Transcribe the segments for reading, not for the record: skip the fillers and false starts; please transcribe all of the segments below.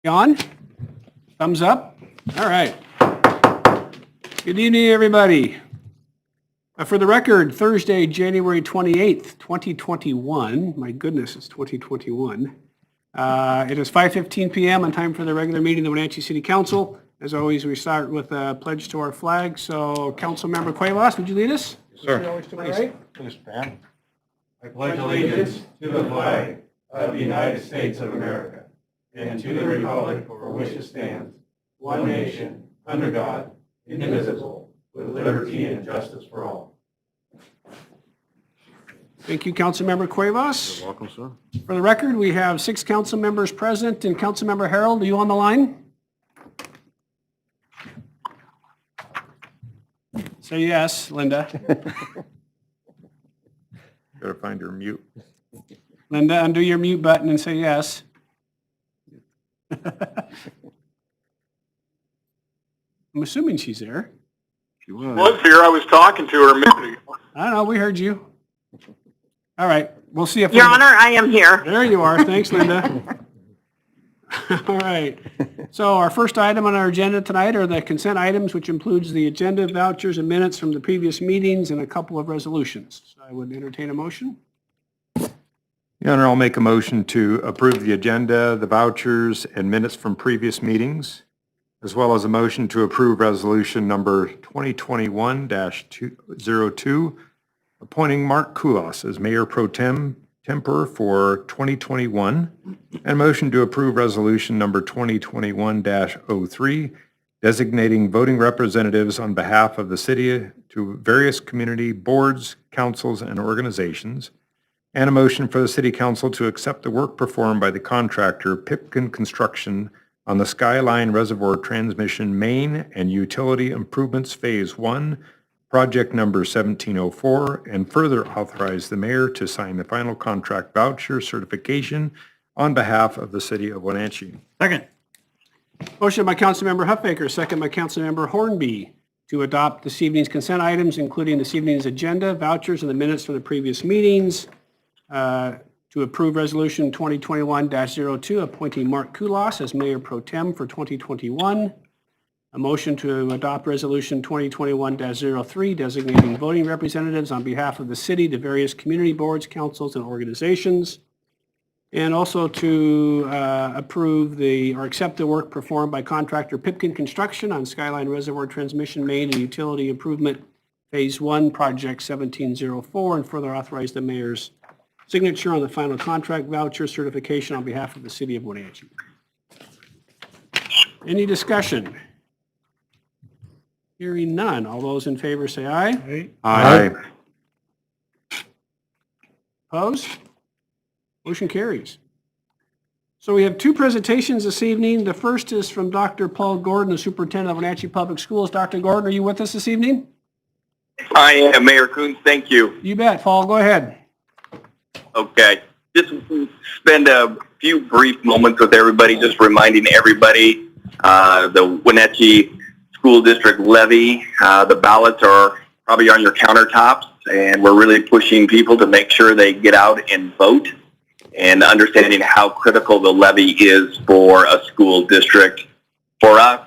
On? Thumbs up? All right. Good evening, everybody. For the record, Thursday, January 28th, 2021. My goodness, it's 2021. It is 5:15 p.m. and time for the regular meeting of the Wenatchee City Council. As always, we start with a pledge to our flag. So, Councilmember Cuevas, would you lead us? Sure. Please stand. I pledge allegiance to the flag of the United States of America and to the republic for which it stands, one nation, under God, indivisible, with liberty and justice for all. Thank you, Councilmember Cuevas. You're welcome, sir. For the record, we have 6 council members present, and Councilmember Harold, are you on the line? Say yes, Linda. Gotta find your mute. Linda, undo your mute button and say yes. I'm assuming she's there. She was. Was here. I was talking to her a minute ago. I don't know, we heard you. All right, we'll see if... Your Honor, I am here. There you are. Thanks, Linda. All right. So our first item on our agenda tonight are the consent items, which includes the agenda, vouchers, and minutes from the previous meetings, and a couple of resolutions. So I would entertain a motion. Your Honor, I'll make a motion to approve the agenda, the vouchers, and minutes from previous meetings, as well as a motion to approve resolution number 2021-02, appointing Mark Koulos as Mayor Pro Tempore for 2021, and a motion to approve resolution number 2021-03, designating voting representatives on behalf of the city to various community boards, councils, and organizations, and a motion for the City Council to accept the work performed by the contractor Pipkin Construction on the Skyline Reservoir Transmission Main and Utility Improvements Phase 1, project number 1704, and further authorize the mayor to sign the final contract voucher certification on behalf of the City of Wenatchee. Second. Motion by Councilmember Huffaker, second by Councilmember Hornby, to adopt this evening's consent items, including this evening's agenda, vouchers, and the minutes from the previous meetings. To approve resolution 2021-02, appointing Mark Koulos as Mayor Pro Tem for 2021. A motion to adopt resolution 2021-03, designating voting representatives on behalf of the city to various community boards, councils, and organizations. And also to approve or accept the work performed by contractor Pipkin Construction on Skyline Reservoir Transmission Main and Utility Improvement Phase 1, project 1704, and further authorize the mayor's signature on the final contract voucher certification on behalf of the city of Wenatchee. Any discussion? Hearing none. All those in favor say aye. Aye. Opposed? Motion carries. So we have 2 presentations this evening. The first is from Dr. Paul Gordon, the Superintendent of Wenatchee Public Schools. Dr. Gordon, are you with us this evening? I am, Mayor Coons. Thank you. You bet. Paul, go ahead. Okay. Just spend a few brief moments with everybody, just reminding everybody the Wenatchee School District levy. The ballots are probably on your countertops, and we're really pushing people to make sure they get out and vote, and understanding how critical the levy is for a school district. For us,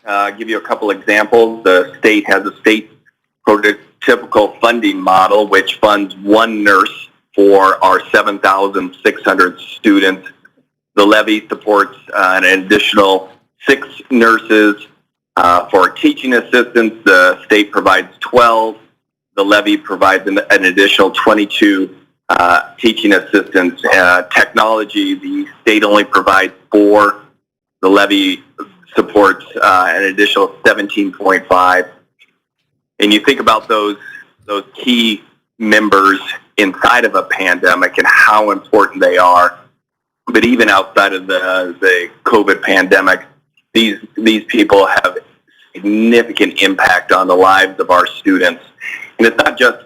I'll give you a couple examples. The state has a state prototypical funding model, which funds 1 nurse for our 7,600 students. The levy supports an additional 6 nurses. For teaching assistants, the state provides 12. The levy provides an additional 22 teaching assistants. Technology, the state only provides 4. The levy supports an additional 17.5. And you think about those key members inside of a pandemic and how important they are. But even outside of the COVID pandemic, these people have significant impact on the lives of our students. And it's not just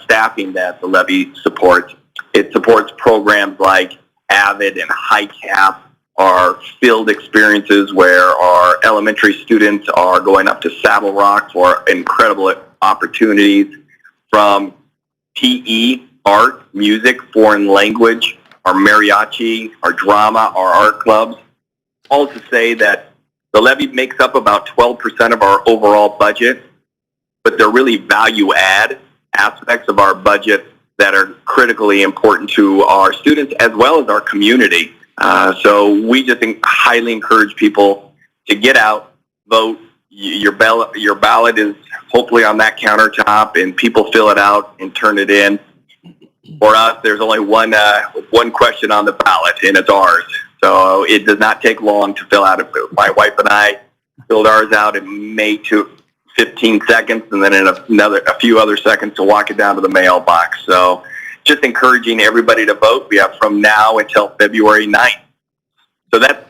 staffing that the levy supports. It supports programs like AVID and HiCap, our field experiences where our elementary students are going up to Saddle Rock for incredible opportunities, from PE, art, music, foreign language, our mariachi, our drama, our art clubs, all to say that the levy makes up about 12% of our overall budget, but they're really value add aspects of our budget that are critically important to our students as well as our community. So we just highly encourage people to get out, vote. Your ballot is hopefully on that countertop, and people fill it out and turn it in. For us, there's only one question on the ballot, and it's ours. So it does not take long to fill out. My wife and I filled ours out in May to 15 seconds, and then in a few other seconds to walk it down to the mailbox. So just encouraging everybody to vote. We have from now until February 9th. So that's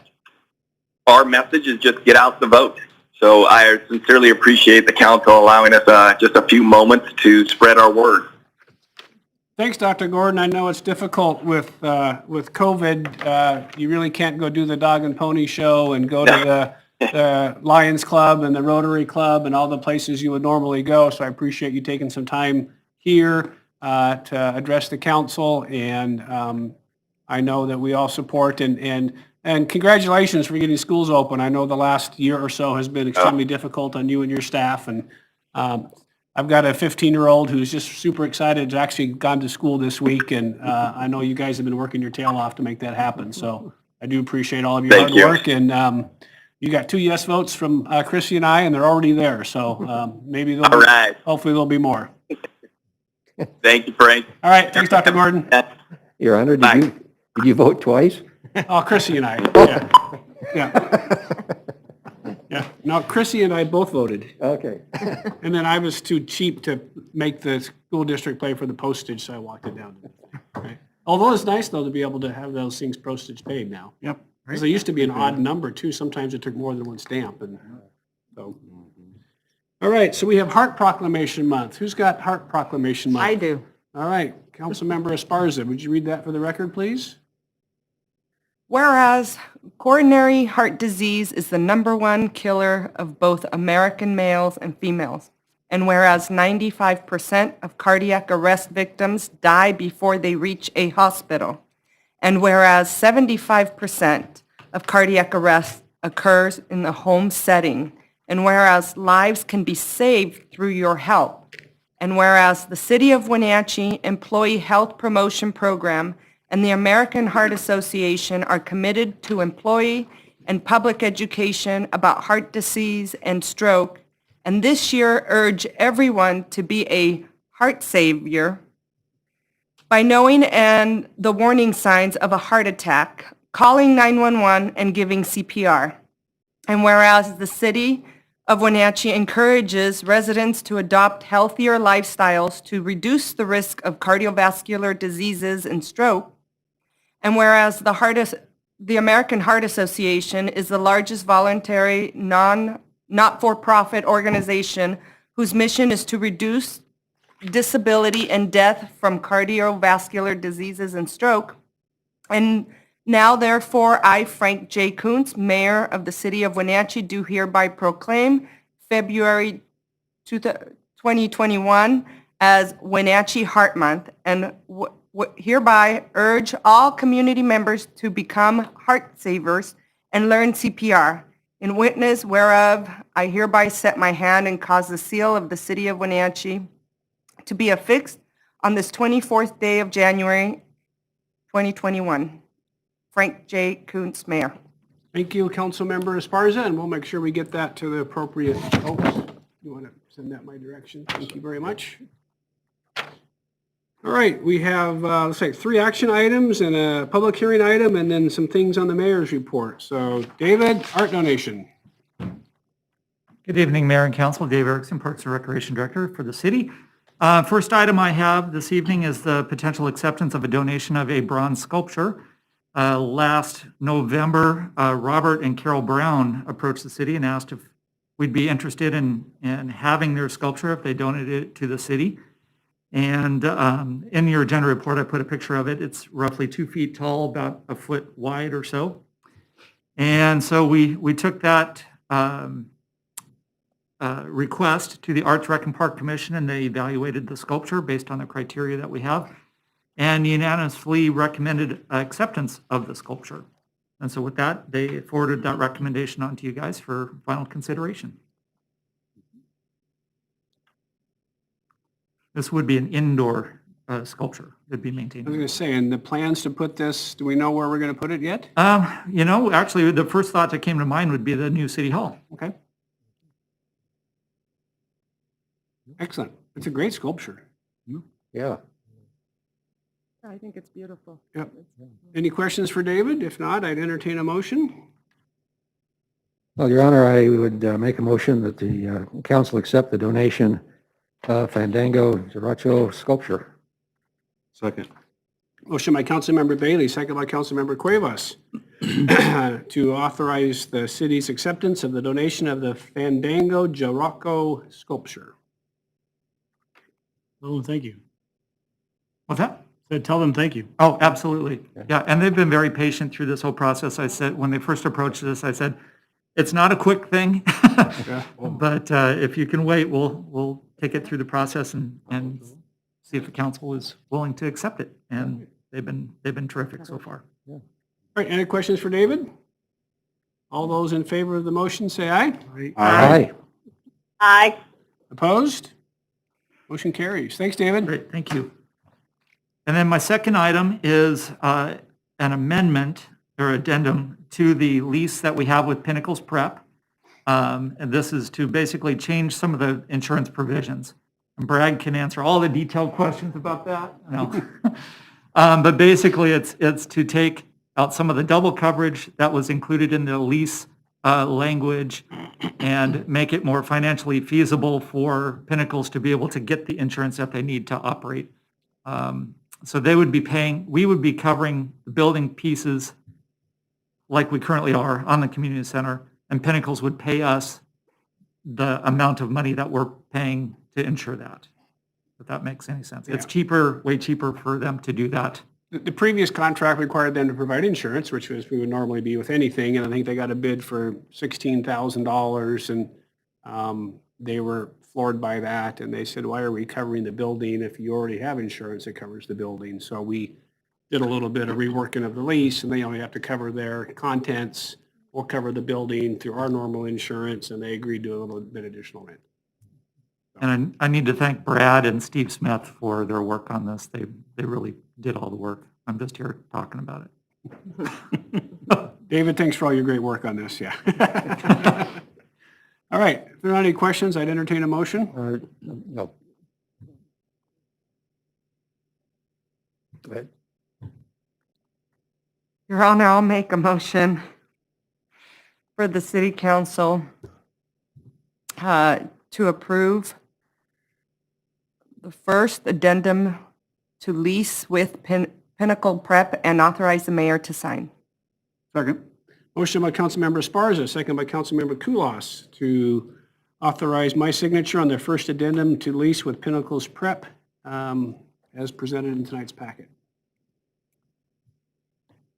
our message, is just get out the vote. So I sincerely appreciate the council allowing us just a few moments to spread our word. Thanks, Dr. Gordon. I know it's difficult with COVID. You really can't go do the dog and pony show and go to the Lions Club and the Rotary Club and all the places you would normally go. So I appreciate you taking some time here to address the council. And I know that we all support and congratulations for getting schools open. I know the last year or so has been extremely difficult on you and your staff. And I've got a 15-year-old who's just super excited to actually gone to school this week. And I know you guys have been working your tail off to make that happen. So I do appreciate all of your hard work. And you got 2 yes votes from Chrissy and I, and they're already there. So maybe hopefully there'll be more. Thank you, Frank. All right. Thanks, Dr. Gordon. Your Honor, did you vote twice? Oh, Chrissy and I. Yeah. Yeah. No, Chrissy and I both voted. Okay. And then I was too cheap to make the school district pay for the postage, so I walked it down. Right. Although it's nice, though, to be able to have those things postage paid now. Yep. Because they used to be an odd number, too. Sometimes it took more than one stamp. And so. All right, so we have Heart Proclamation Month. Who's got Heart Proclamation Month? I do. All right, Councilmember Esparza, would you read that for the record, please? Whereas coronary heart disease is the #1 killer of both American males and females, and whereas 95% of cardiac arrest victims die before they reach a hospital, and whereas 75% of cardiac arrest occurs in the home setting, and whereas lives can be saved through your help, and whereas the City of Wenatchee Employee Health Promotion Program and the American Heart Association are committed to employee and public education about heart disease and stroke, and this year urge everyone to be a heart savior by knowing and the warning signs of a heart attack, calling 911 and giving CPR. And whereas the City of Wenatchee encourages residents to adopt healthier lifestyles to reduce the risk of cardiovascular diseases and stroke, and whereas the American Heart Association is the largest voluntary not-for-profit organization whose mission is to reduce disability and death from cardiovascular diseases and stroke. And now, therefore, I, Frank J. Kuntz, Mayor of the City of Wenatchee, do hereby proclaim February 2021 as Wenatchee Heart Month, and hereby urge all community members to become heart savers and learn CPR. In witness whereof, I hereby set my hand and cause the seal of the City of Wenatchee to be affixed on this 24th day of January 2021. Frank J. Kuntz, Mayor. Thank you, Councilmember Esparza, and we'll make sure we get that to the appropriate folks. You want to send that my direction? Thank you very much. All right, we have, let's say, 3 action items and a public hearing item, and then some things on the mayor's report. So, David, art donation. Good evening, Mayor and Council. Dave Erickson, Parks and Recreation Director for the city. First item I have this evening is the potential acceptance of a donation of a bronze sculpture. Last November, Robert and Carol Brown approached the city and asked if we'd be interested in having their sculpture if they donated it to the city. And in your agenda report, I put a picture of it. It's roughly 2 feet tall, about a foot wide or so. And so we took that request to the Arts Rec and Park Commission, and they evaluated the sculpture based on the criteria that we have, and unanimously recommended acceptance of the sculpture. And so with that, they forwarded that recommendation on to you guys for final consideration. This would be an indoor sculpture that'd be I was maintained. going to say, and the plans to put this, do we know where we're going to put it yet? You know, actually, the first thought that came to mind would be the new city hall. Okay. Excellent. It's a great sculpture. Yeah. I think it's beautiful. Yep. Any questions for David? If not, I'd entertain a motion. Well, Your Honor, I would make a motion that the council accept the donation of Fandango Zaracho sculpture. Second. Motion by Councilmember Bailey, second by Councilmember Cuevas, to authorize the city's acceptance of the donation of the Fandango Zaracho sculpture. Well, thank you. What's that? Said, tell them thank you. Oh, absolutely. Yeah, and they've been very patient through this whole process. I said, when they first approached this, I said, it's not a quick thing, but if you can wait, we'll take it through the process and see if the council is willing to accept it. And they've been terrific so far. All right, any questions for David? All those in favor of the motion, say aye. Aye. Aye. Opposed? Motion carries. Thanks, David. Great, thank you. And then my second item is an amendment or addendum to the lease that we have with Pinnacle's Prep. And this is to basically change some of the insurance provisions. And Brad can answer all the detailed questions about that. No. But basically, it's to take out some of the double coverage that was included in the lease language and make it more financially feasible for Pinnacles to be able to get the insurance that they need to operate. So they would be paying, we would be covering the building pieces like we currently are on the community center, and Pinnacles would pay us the amount of money that we're paying to insure that, if that makes any sense. It's cheaper, way cheaper for them to do that. The previous contract required them to provide insurance, which was, we would normally be with anything, and I think they got a bid for $16,000, and they were floored by that, and they said, why are we covering the building if you already have insurance that covers the building? So we did a little bit of reworking of the lease, and they only have to cover their contents. We'll cover the building through our normal insurance, and they agreed to a little bit additional rent. And I need to thank Brad and Steve Smith for their work on this. They really did all the work. I'm just here talking about it. David, thanks for all your great work on this, yeah. All right, if there are not any questions, I'd entertain a motion. No. Go ahead. Your Honor, I'll make a motion for the city council to approve the first addendum to lease with Pinnacle Prep and authorize the mayor to sign. Second. Motion by Councilmember Esparza, second by Councilmember Kulas, to authorize my signature on the first addendum to lease with Pinnacle's Prep as presented in tonight's packet.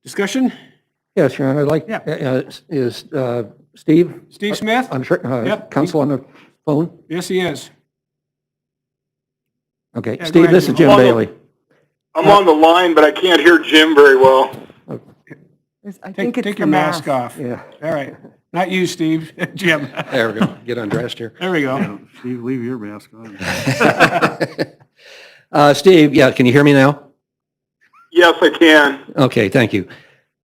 Discussion? Yes, Your Honor, I'd like, is Steve? Steve Smith? Yep. Council on the phone? Yes, he is. Okay, Yeah, go Steve, ahead, this is Jim. Jim Bailey. I'm on the line, but I can't hear Jim very well. I think it's Take the your mask off. Yeah. All right. Not you, Steve. Jim. There we go. Get undressed here. There we go. Steve, leave your mask on. Steve, yeah, can you hear me now? Yes, I can. Okay, thank you.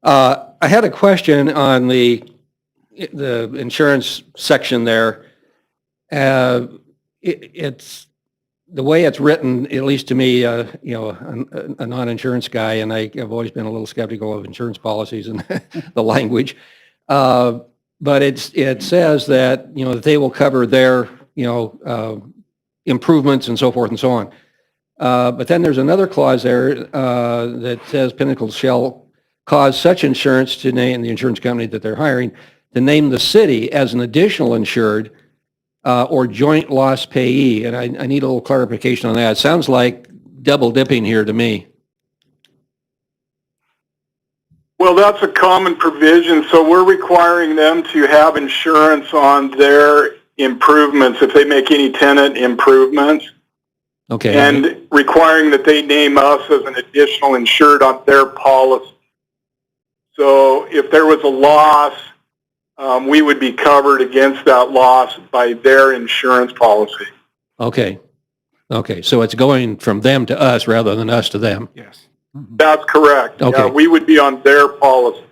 I had a question on the insurance section there. It's the way it's written, at least to me, a non-insurance guy, and I've always been a little skeptical of insurance policies and the language. But it says that, that they will cover their, improvements and so forth and so on. But then there's another clause there that says Pinnacle shall cause such insurance to name the insurance company that they're hiring to name the city as an additional insured or joint loss payee. And I need a little clarification on that. It sounds like double dipping here to me. Well, that's a common provision, so we're requiring them to have insurance on their improvements if they make any tenant improvements. Okay. And requiring that they name us as an additional insured on their policy. So if there was a loss, we would be covered against that loss by their insurance policy. Okay. Okay, so it's going from them to us rather than us to them. Yes. That's correct. Okay. Yeah, we would be on their policy.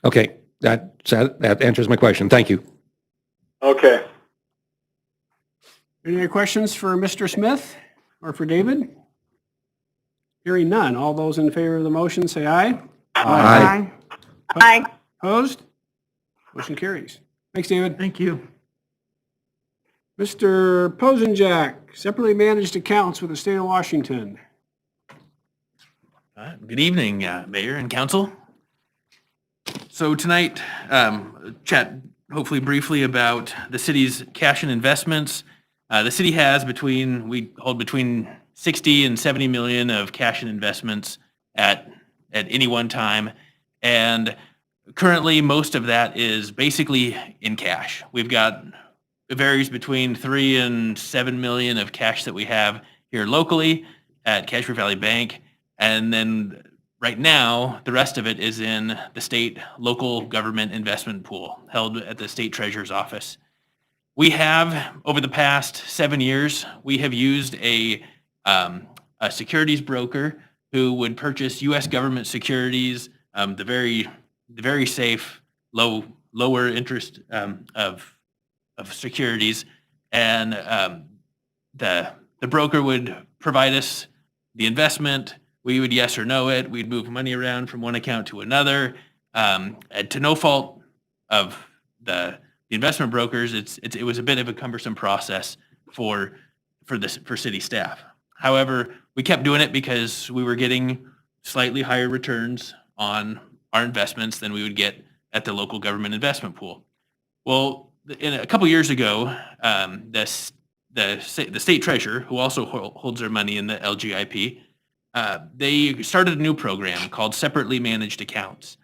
Okay, that answers my question. Thank you. Okay. Any other questions for Mr. Smith or for David? Hearing none. All those in favor of the motion say aye. Aye. Aye. Opposed? Motion carries. Thanks, David. Thank you. Mr. Posenjack, separately managed accounts with the state of Washington. Good evening, Mayor and Council. So tonight, chat hopefully briefly about the city's cash and investments. The city has we hold between 60 and 70 million of cash and investments at any one time. And currently, most of that is basically in cash. It varies between 3 and 7 million of cash that we have here locally at Cashmere Valley Bank. And then right now, the rest of it is in the state local government investment pool held at the state treasurer's office. We have, over the past 7 years, we have used a securities broker who would purchase U.S. government securities, the very safe, lower interest of securities, and the broker would provide us the investment. We would yes or no it. We'd move money around from one account to another, and to no fault of the investment brokers. It was a bit of a cumbersome process for city staff. However, we kept doing it because we were getting slightly higher returns on our investments than we would get at the local government investment pool. Well, a couple years ago, the state treasurer, who also holds their money in the LGIP, they started a new program called separately managed accounts.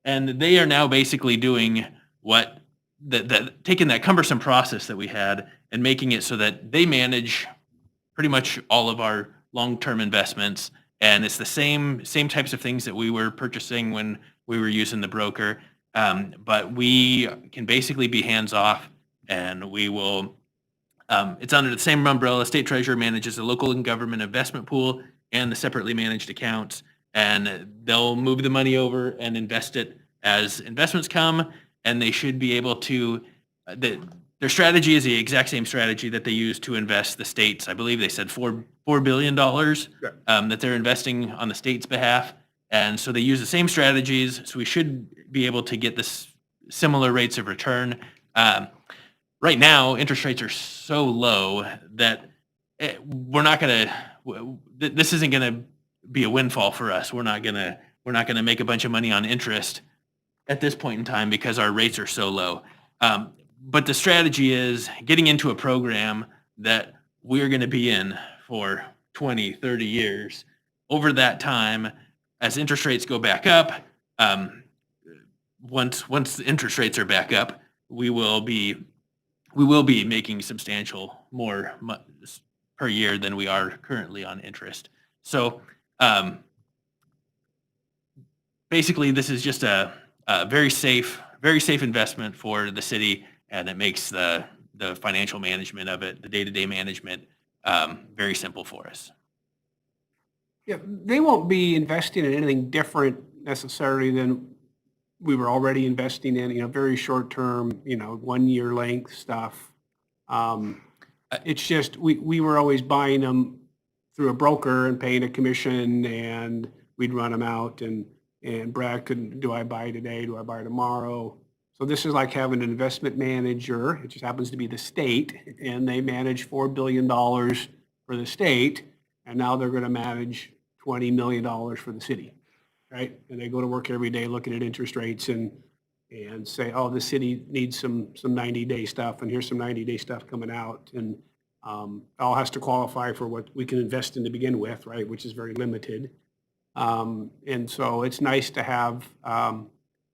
And they are now basically doing taking that cumbersome process that we had and making it so that they manage pretty much all of our long-term investments. And it's the same types of things that we were purchasing when we were using the broker. But we can basically be hands-off, and we will, it's under the same umbrella. State treasurer manages the local and government investment pool and the separately managed accounts, and they'll move the money over and invest it as investments come, and they should be able to, their strategy is the exact same strategy that they use to invest the states. I believe they said $4 billion that they're investing on the state's behalf. And so they use the same strategies, so we should be able to get this similar rates of return. Right now, interest rates are so low that we're not going to, this isn't going to be a windfall for us. We're not going to make a bunch of money on interest at this point in time because our rates are so low. But the strategy is getting into a program that we're going to be in for 20, 30 years. Over that time, as interest rates go back up, once the interest rates are back up, we will be making substantial more per year than we are currently on interest. So basically, this is just a very safe investment for the city, and it makes the financial management of it, the day-to-day management, very simple for us. Yeah, they won't be investing in anything different necessarily than we were already investing in, very short-term, 1 year length stuff. It's just, we were always buying them through a broker and paying a commission, and we'd run them out, and Brad couldn't, do I buy today? Do I buy tomorrow? So this is like having an investment manager. It just happens to be the state, and they manage $4 billion for the state, and now they're going to manage $20 million for the city, right? And they go to work every day looking at interest rates and say, oh, the city needs some 90-day stuff, and here's some 90-day stuff coming out. And it all has to qualify for what we can invest in to begin with, right, which is very limited. And so it's nice to have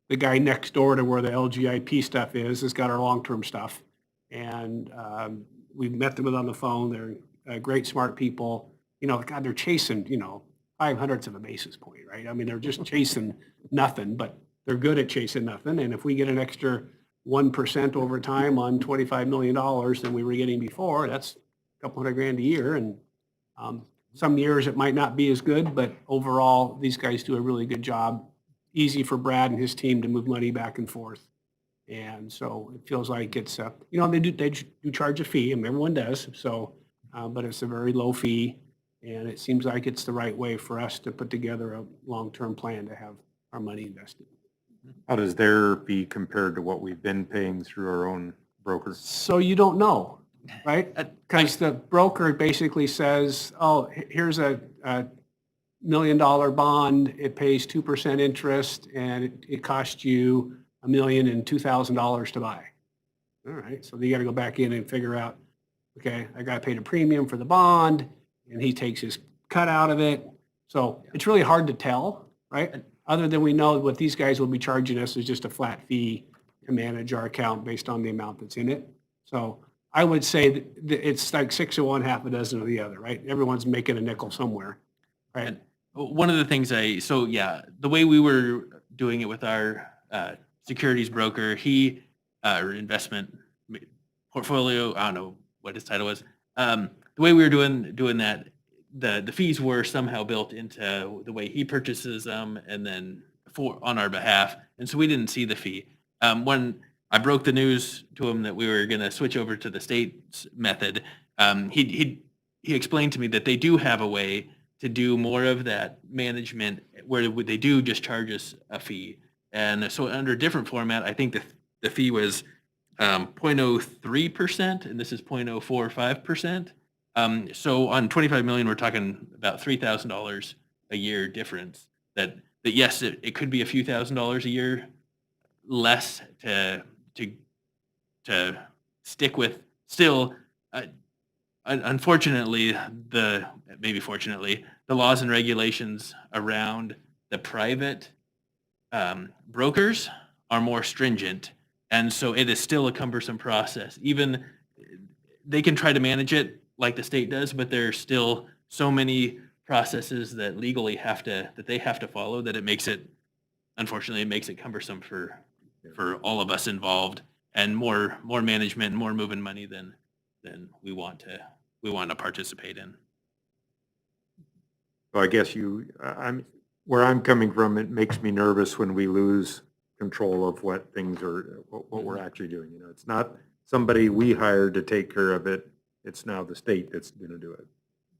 the guy next door to where the LGIP stuff is has got our long-term stuff. And we've met them on the phone. They're great, smart people. God, they're chasing, 0.05 of a basis point, right? I mean, they're just chasing nothing, but they're good at chasing nothing. And if we get an extra 1% over time on $25 million than we were getting before, that's a couple $100,000 a year. And some years it might not be as good, but overall, these guys do a really good job. Easy for Brad and his team to move money back and forth. And so it feels like it's, they do charge a fee, and everyone does. So, but it's a very low fee. And it seems like it's the right way for us to put together a long-term plan to have our money invested. How does their fee compared to what we've been paying through our own broker? So you don't know, right? Because the broker basically says, oh, here's a $1 million bond, it pays 2% interest, and it costs you $1,002,000 to buy. All right, so you got to go back in and figure out, okay, I got to pay the premium for the bond, and he takes his cut out of it. So it's really hard to tell, right? Other than we know what these guys will be charging us is just a flat fee to manage our account based on the amount that's in it. So I would say that it's like 6 of one, half a dozen of the other, right? Everyone's making a nickel somewhere, right? And one of the things the way we were doing it with our securities broker, or investment portfolio, I don't know what his title was. The way we were doing that, the fees were somehow built into the way he purchases them, and then on our behalf, and so we didn't see the fee. When I broke the news to him that we were going to switch over to the state's method, he explained to me that they do have a way to do more of that management where they do just charge us a fee. And so under a different format, I think the fee was 0.03%, and this is 0.045%. So on 25 million, we're talking about $3,000 a year difference. That yes, it could be a few $1,000s a year less to stick with. Still, unfortunately, maybe fortunately, the laws and regulations around the private brokers are more stringent, and so it is still a cumbersome process. Even they can try to manage it like the state does, but there's still so many processes that legally they have to follow that unfortunately it makes it cumbersome for all of us involved, and more management, more moving money than we want to participate in. Well, I guess where I'm coming from, it makes me nervous when we lose control of what we're actually doing. It's not somebody we hired to take care of it. It's now the state that's going to do it.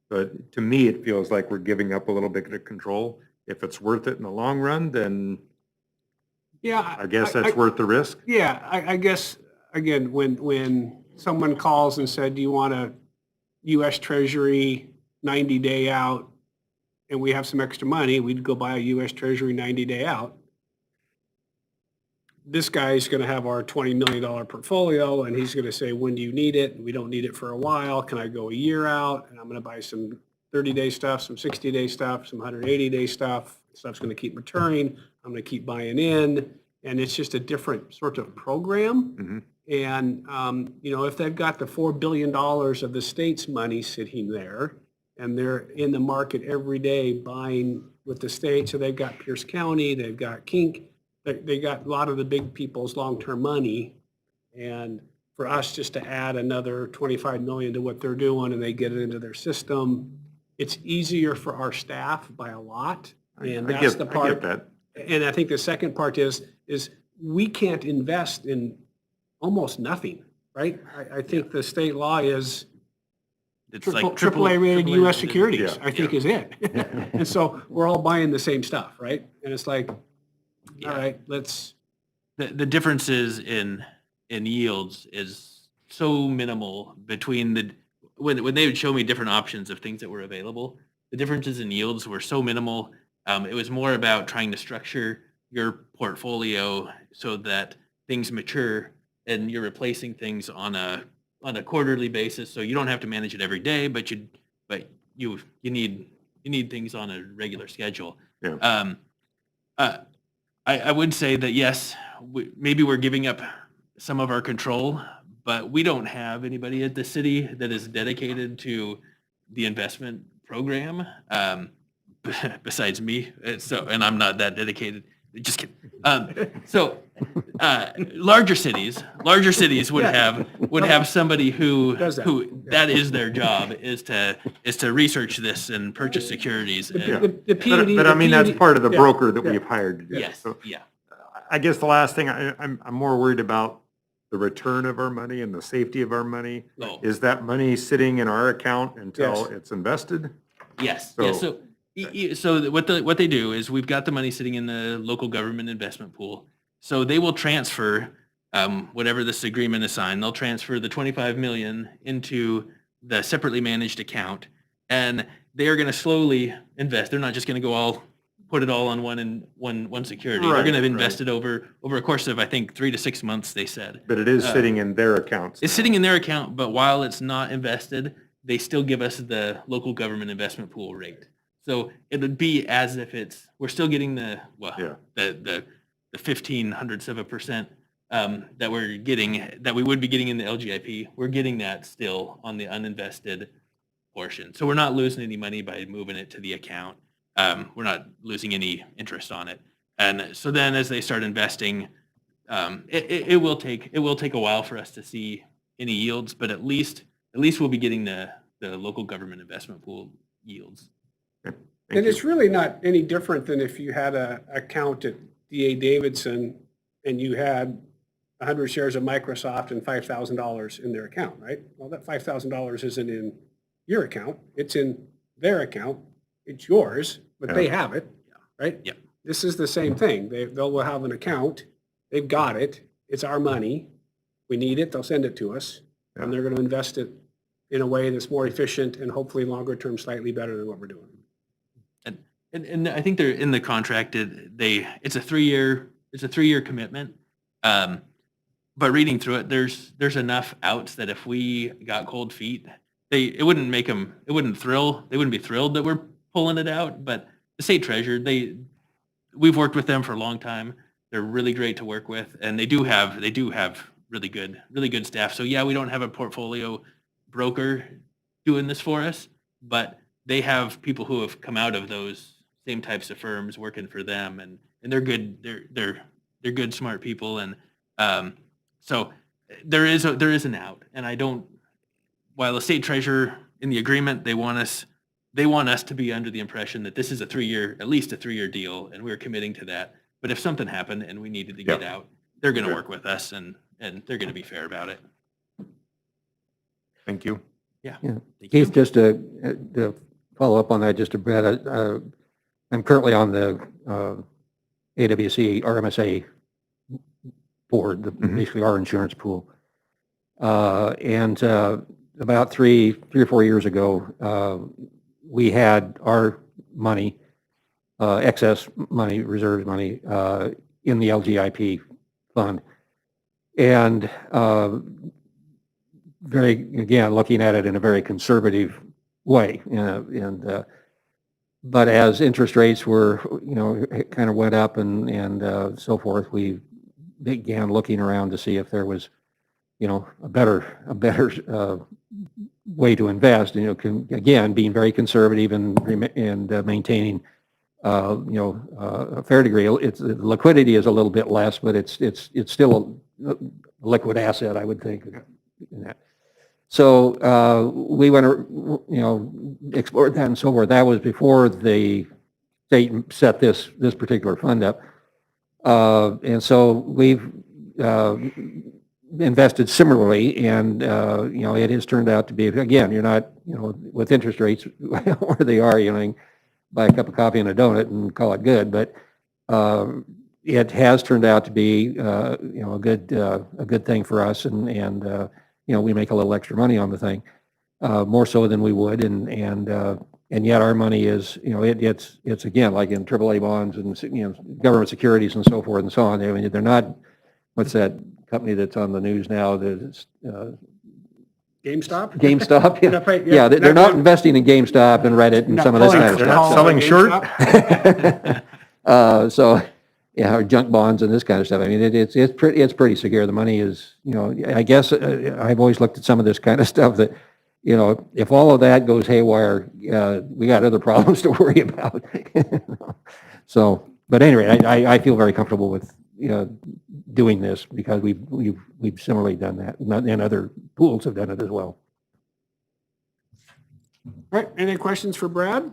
But to me, it feels like we're giving up a little bit of control. If it's worth it in the long run, then Yeah, I guess that's worth the risk. Yeah, I guess, again, when someone calls and said, do you want a U.S. Treasury 90-day out, and we have some extra money, we'd go buy a U.S. Treasury 90-day out. This guy's going to have our $20 million portfolio, and he's going to say, when do you need it? We don't need it for a while. Can I go a year out? And I'm going to buy some 30-day stuff, some 60-day stuff, some 180-day stuff. Stuff's going to keep maturing. I'm going to keep buying in. And it's just a different sort of program. Mm-hmm. And, if they've got the $4 billion of the state's money sitting there, and they're in the market every day buying with the state, so they've got Pierce County, they've got Kink, they got a lot of the big people's long-term money. And for us just to add another 25 million to what they're doing and they get it into their system, it's easier for our staff by a lot. And that's the part. I get that. And I think the second part is we can't invest in almost nothing, right? I think the state law is It's like AAA rated U.S. securities, Yeah. I think is it. And so we're all buying the same stuff, right? And it's like, all right, let's. The differences in yields is so minimal between when they would show me different options of things that were available, the differences in yields were so minimal. It was more about trying to structure your portfolio so that things mature and you're replacing things on a quarterly basis. So you don't have to manage it every day, but you need things on a regular schedule. Yeah. I would say that yes, maybe we're giving up some of our control, but we don't have anybody at the city that is dedicated to the investment program besides me. And I'm not that dedicated. Just kidding. So, larger cities would have somebody who Does that. that is their job, is to research this and purchase securities. And- The PUD. But I mean, that's part of the yeah. broker that we've hired to do it. Yes, So yeah. I guess the last thing, I'm more worried about the return of our money and the safety of our money. Oh. Is that money sitting in our account until Yes. it's invested? Yes, yes. So- So what they do is we've got the money sitting in the local government investment pool. So they will transfer whatever this agreement is signed. They'll transfer the 25 million into the separately managed account, and they are going to slowly invest. They're not just going to put it all on one security. They're Right, going to invest it over a course of, I think, 3 to 6 months. They said But it is sitting in their accounts. it's now. sitting in their account, but while it's not invested, they still give us the local government investment pool rate. So it would be as if we're still getting the 0.15% that we would be getting in the LGIP. We're getting that still on the uninvested portion. So we're not losing any money by moving it to the account. We're not losing any interest on it. And so then as they start investing, it will take a while for us to see any yields, but at least we'll be getting the local government investment pool yields. And it's really not any different than if you had an account at DA Davidson and you had 100 shares of Microsoft and $5,000 in their account, right? Well, that $5,000 isn't in your account. It's in their account. It's yours, but they have it, right? Yep. This is the same thing. They'll have an account. They've got it. It's our money. We need it. They'll send it to us. And they're going to invest it in a way that's more efficient and hopefully longer term slightly better than what we're doing. And I think they're in the contract. It's a 3-year commitment. But reading through it, there's enough outs that if we got cold feet, they wouldn't be thrilled that we're pulling it out. But the state treasurer, we've worked with them for a long time. They're really great to work with, and they do have really good staff. So yeah, we don't have a portfolio broker doing this for us, but they have people who have come out of those same types of firms working for them, and they're good. They're good, smart people, and so there is an out. And while the state treasurer in the agreement, they want us to be under the impression that this is at least a 3-year deal, and we're committing to that. But if something happened and we needed to get out, they're going to work with us, and they're going to be fair about it. Thank you. Yeah. Thank Keith, you. just to follow up on that just a bit, I'm currently on the AWC RMSA board, basically our insurance pool. And about three or 4 years ago, we had our money, excess money, reserves money, in the LGIP fund. And looking at it in a very conservative way, but as interest rates were, kind of went up and so forth, we began looking around to see if there was, a better way to invest. Again, being very conservative and maintaining, a fair degree. The liquidity is a little bit less, but it's still a liquid asset, I would think. In that. So we went, explored that and so forth. That was before the state set this particular fund up. And so we've invested similarly, and it has turned out to be, again, you're not, with interest rates where they are, you can buy a cup of coffee and a donut and call it good, but it has turned out to be, a good thing for us, and we make a little extra money on the thing, more so than we would, and yet our money is, it's again, like in AAA bonds and, government securities and so forth and so on. I mean, they're not, what's that company that's on the news now? That's, GameStop? GameStop, yeah. That's right, Yeah, they're not investing in GameStop and Reddit and Not some of this pulling- kind of They're stuff. not selling short? So, yeah, or junk bonds and this kind of stuff. I mean, it's pretty secure. The money is, I guess I've always looked at some of this kind of stuff that, if all of that goes haywire, we got other problems to worry about. So But anyway, I feel very comfortable with, doing this because we've similarly done that, and other pools have done it as well. All right, any questions for Brad?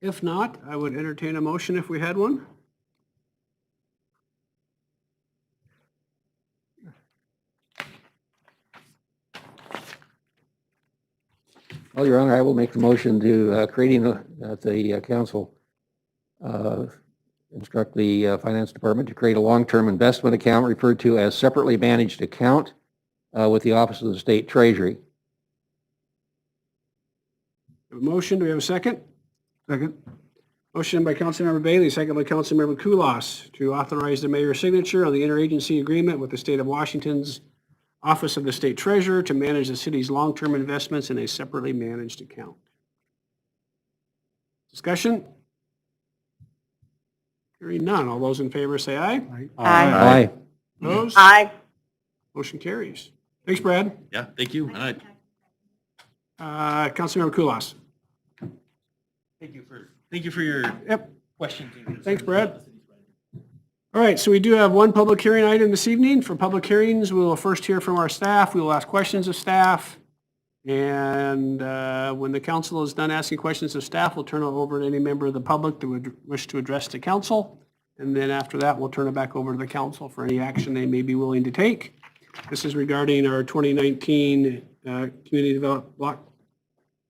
If not, I would entertain a motion if we had one. Well, Your Honor, I will make the motion to creating the council instruct the finance department to create a long-term investment account referred to as separately managed account with the Office of the State Treasury. We have a motion, do we have a second? Second. Motion by Councilmember Bailey, second by Councilmember Kulas to authorize the mayor's signature on the interagency agreement with the State of Washington's Office of the State Treasurer to manage the city's long-term investments in a separately managed account. Discussion? Hearing none. All those in favor say aye. Aye. Opposed? Aye. Motion carries. Thanks, Brad. Yeah, thank you. Councilmember Kulas. Thank you for your Yep. questions. Thanks, Brad. All right, so we do have one public hearing item this evening. For public hearings, we will first hear from our staff. We will ask questions of staff. And when the council is done asking questions of staff, we'll turn it over to any member of the public that would wish to address the council. And then after that, we'll turn it back over to the council for any action they may be willing to take. This is regarding our 2019 Community Development Block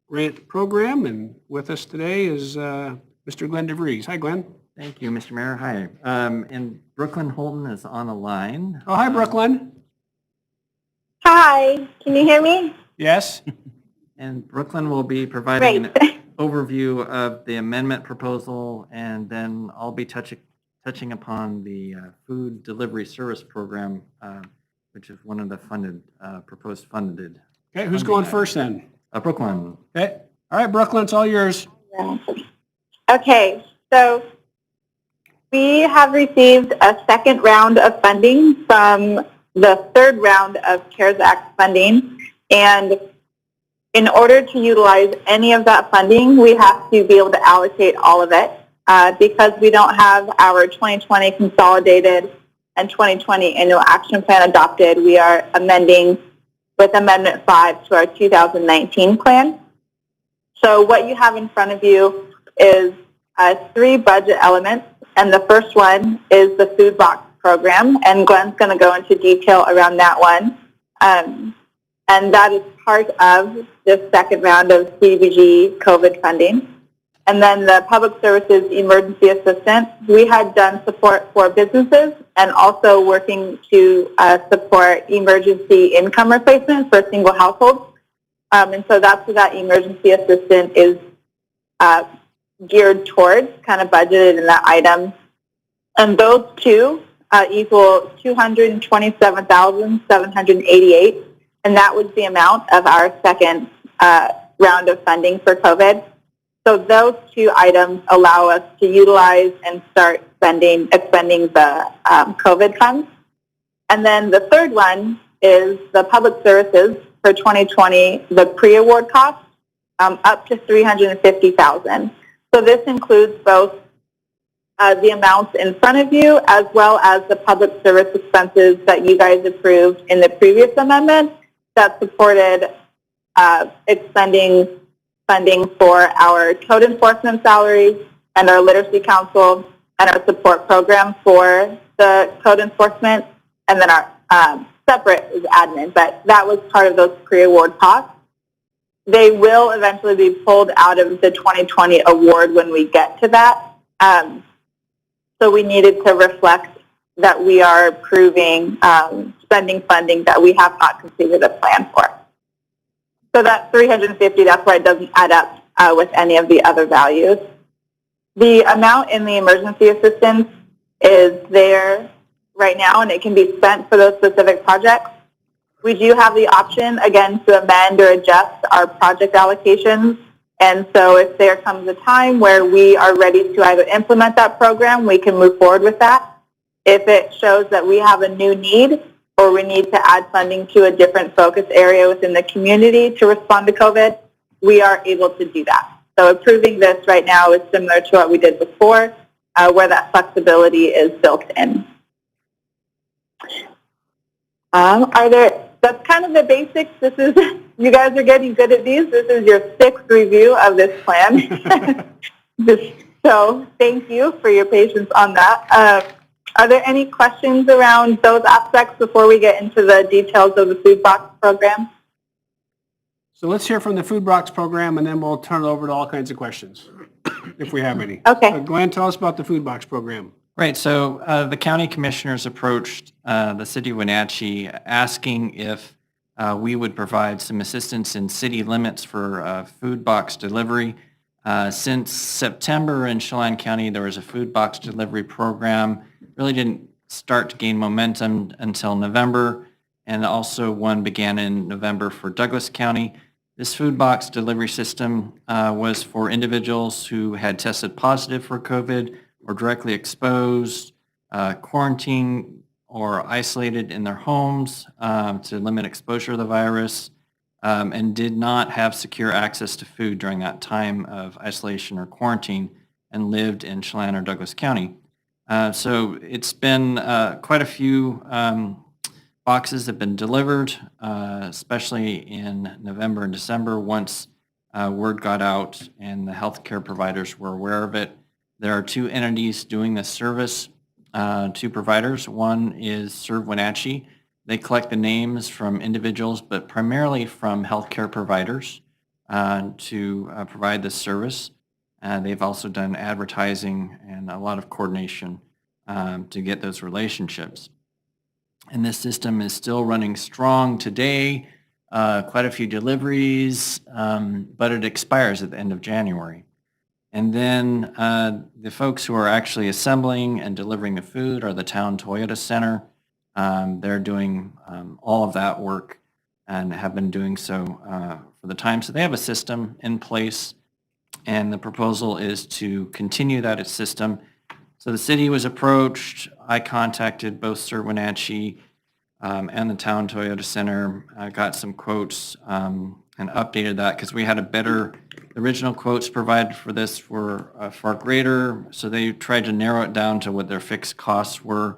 Grant Program. And with us today is Mr. Glenn DeVries. Hi, Glenn. Thank you, Mr. Mayor. Hi. And Brooklyn Holton is on the line. Oh, hi, Brooklyn. Hi, can you hear me? Yes. And Brooklyn will be providing Great. an overview of the amendment proposal, and then I'll be touching upon the food delivery service program, which is one of the proposed funded. Okay, who's going first then? Brooklyn. Okay. All right, Brooklyn, it's all yours. Okay, so we have received a second round of funding from the third round of CARES Act funding. And in order to utilize any of that funding, we have to be able to allocate all of it. Because we don't have our 2020 consolidated and 2020 annual action plan adopted, we are amending with Amendment 5 to our 2019 plan. So what you have in front of you is 3 budget elements, and the first one is the food box program, and Glenn's going to go into detail around that one. And that is part of this second round of CDBG COVID funding. And then the Public Services Emergency Assistance, we had done support for businesses and also working to support emergency income replacement for single households. And so that's what that emergency assistance is geared towards, kind of budgeted in that item. And those two equal $227,788, and that was the amount of our second round of funding for COVID. So those 2 items allow us to utilize and start expending the COVID funds. And then the third one is the public services for 2020, the pre-award cost, up to $350,000. So this includes both the amounts in front of you as well as the public service expenses that you guys approved in the previous amendment that supported expending funding for our code enforcement salaries and our literacy council and our support program for the code enforcement, and then our separate is admin, but that was part of those pre-award costs. They will eventually be pulled out of the 2020 award when we get to that. So we needed to reflect that we are approving spending funding that we have not completed a plan for. So that 350, that's why it doesn't add up with any of the other values. The amount in the emergency assistance is there right now, and it can be spent for those specific projects. We do have the option, again, to amend or adjust our project allocations. And so if there comes a time where we are ready to either implement that program, we can move forward with that. If it shows that we have a new need or we need to add funding to a different focus area within the community to respond to COVID, we are able to do that. So approving this right now is similar to what we did before. where that flexibility is built in. That's kind of the basics. This is, you guys are getting good at these. This is your 6th review of this plan. So thank you for your patience on that. Are there any questions around those aspects before we get into the details of the food box program? So let's hear from the food box program, and then we'll turn it over to all kinds of questions, if we have any. Okay. Glenn, tell us about the food box program. Right, so the county commissioners approached the city of Wenatchee asking if we would provide some assistance in city limits for food box delivery. Since September in Chelan County, there was a food box delivery program. Really didn't start to gain momentum until November, and also one began in November for Douglas County. This food box delivery system was for individuals who had tested positive for COVID or directly exposed, quarantined or isolated in their homes to limit exposure to the virus, and did not have secure access to food during that time of isolation or quarantine and lived in Chelan or Douglas County. So it's been quite a few boxes have been delivered, especially in November and December once word got out and the healthcare providers were aware of it. There are 2 entities doing this service, 2 providers. One is Serve Wenatchee. They collect the names from individuals, but primarily from healthcare providers to provide this service. They've also done advertising and a lot of coordination to get those relationships. And this system is still running strong today, quite a few deliveries, but it expires at the end of January. And then the folks who are actually assembling and delivering the food are the Town Toyota Center. They're doing all of that work and have been doing so for the time. So they have a system in place, and the proposal is to continue that system. So the city was approached. I contacted both Serve Wenatchee and the Town Toyota Center. I got some quotes and updated that because we had a better, original quotes provided for this were far greater. So they tried to narrow it down to what their fixed costs were.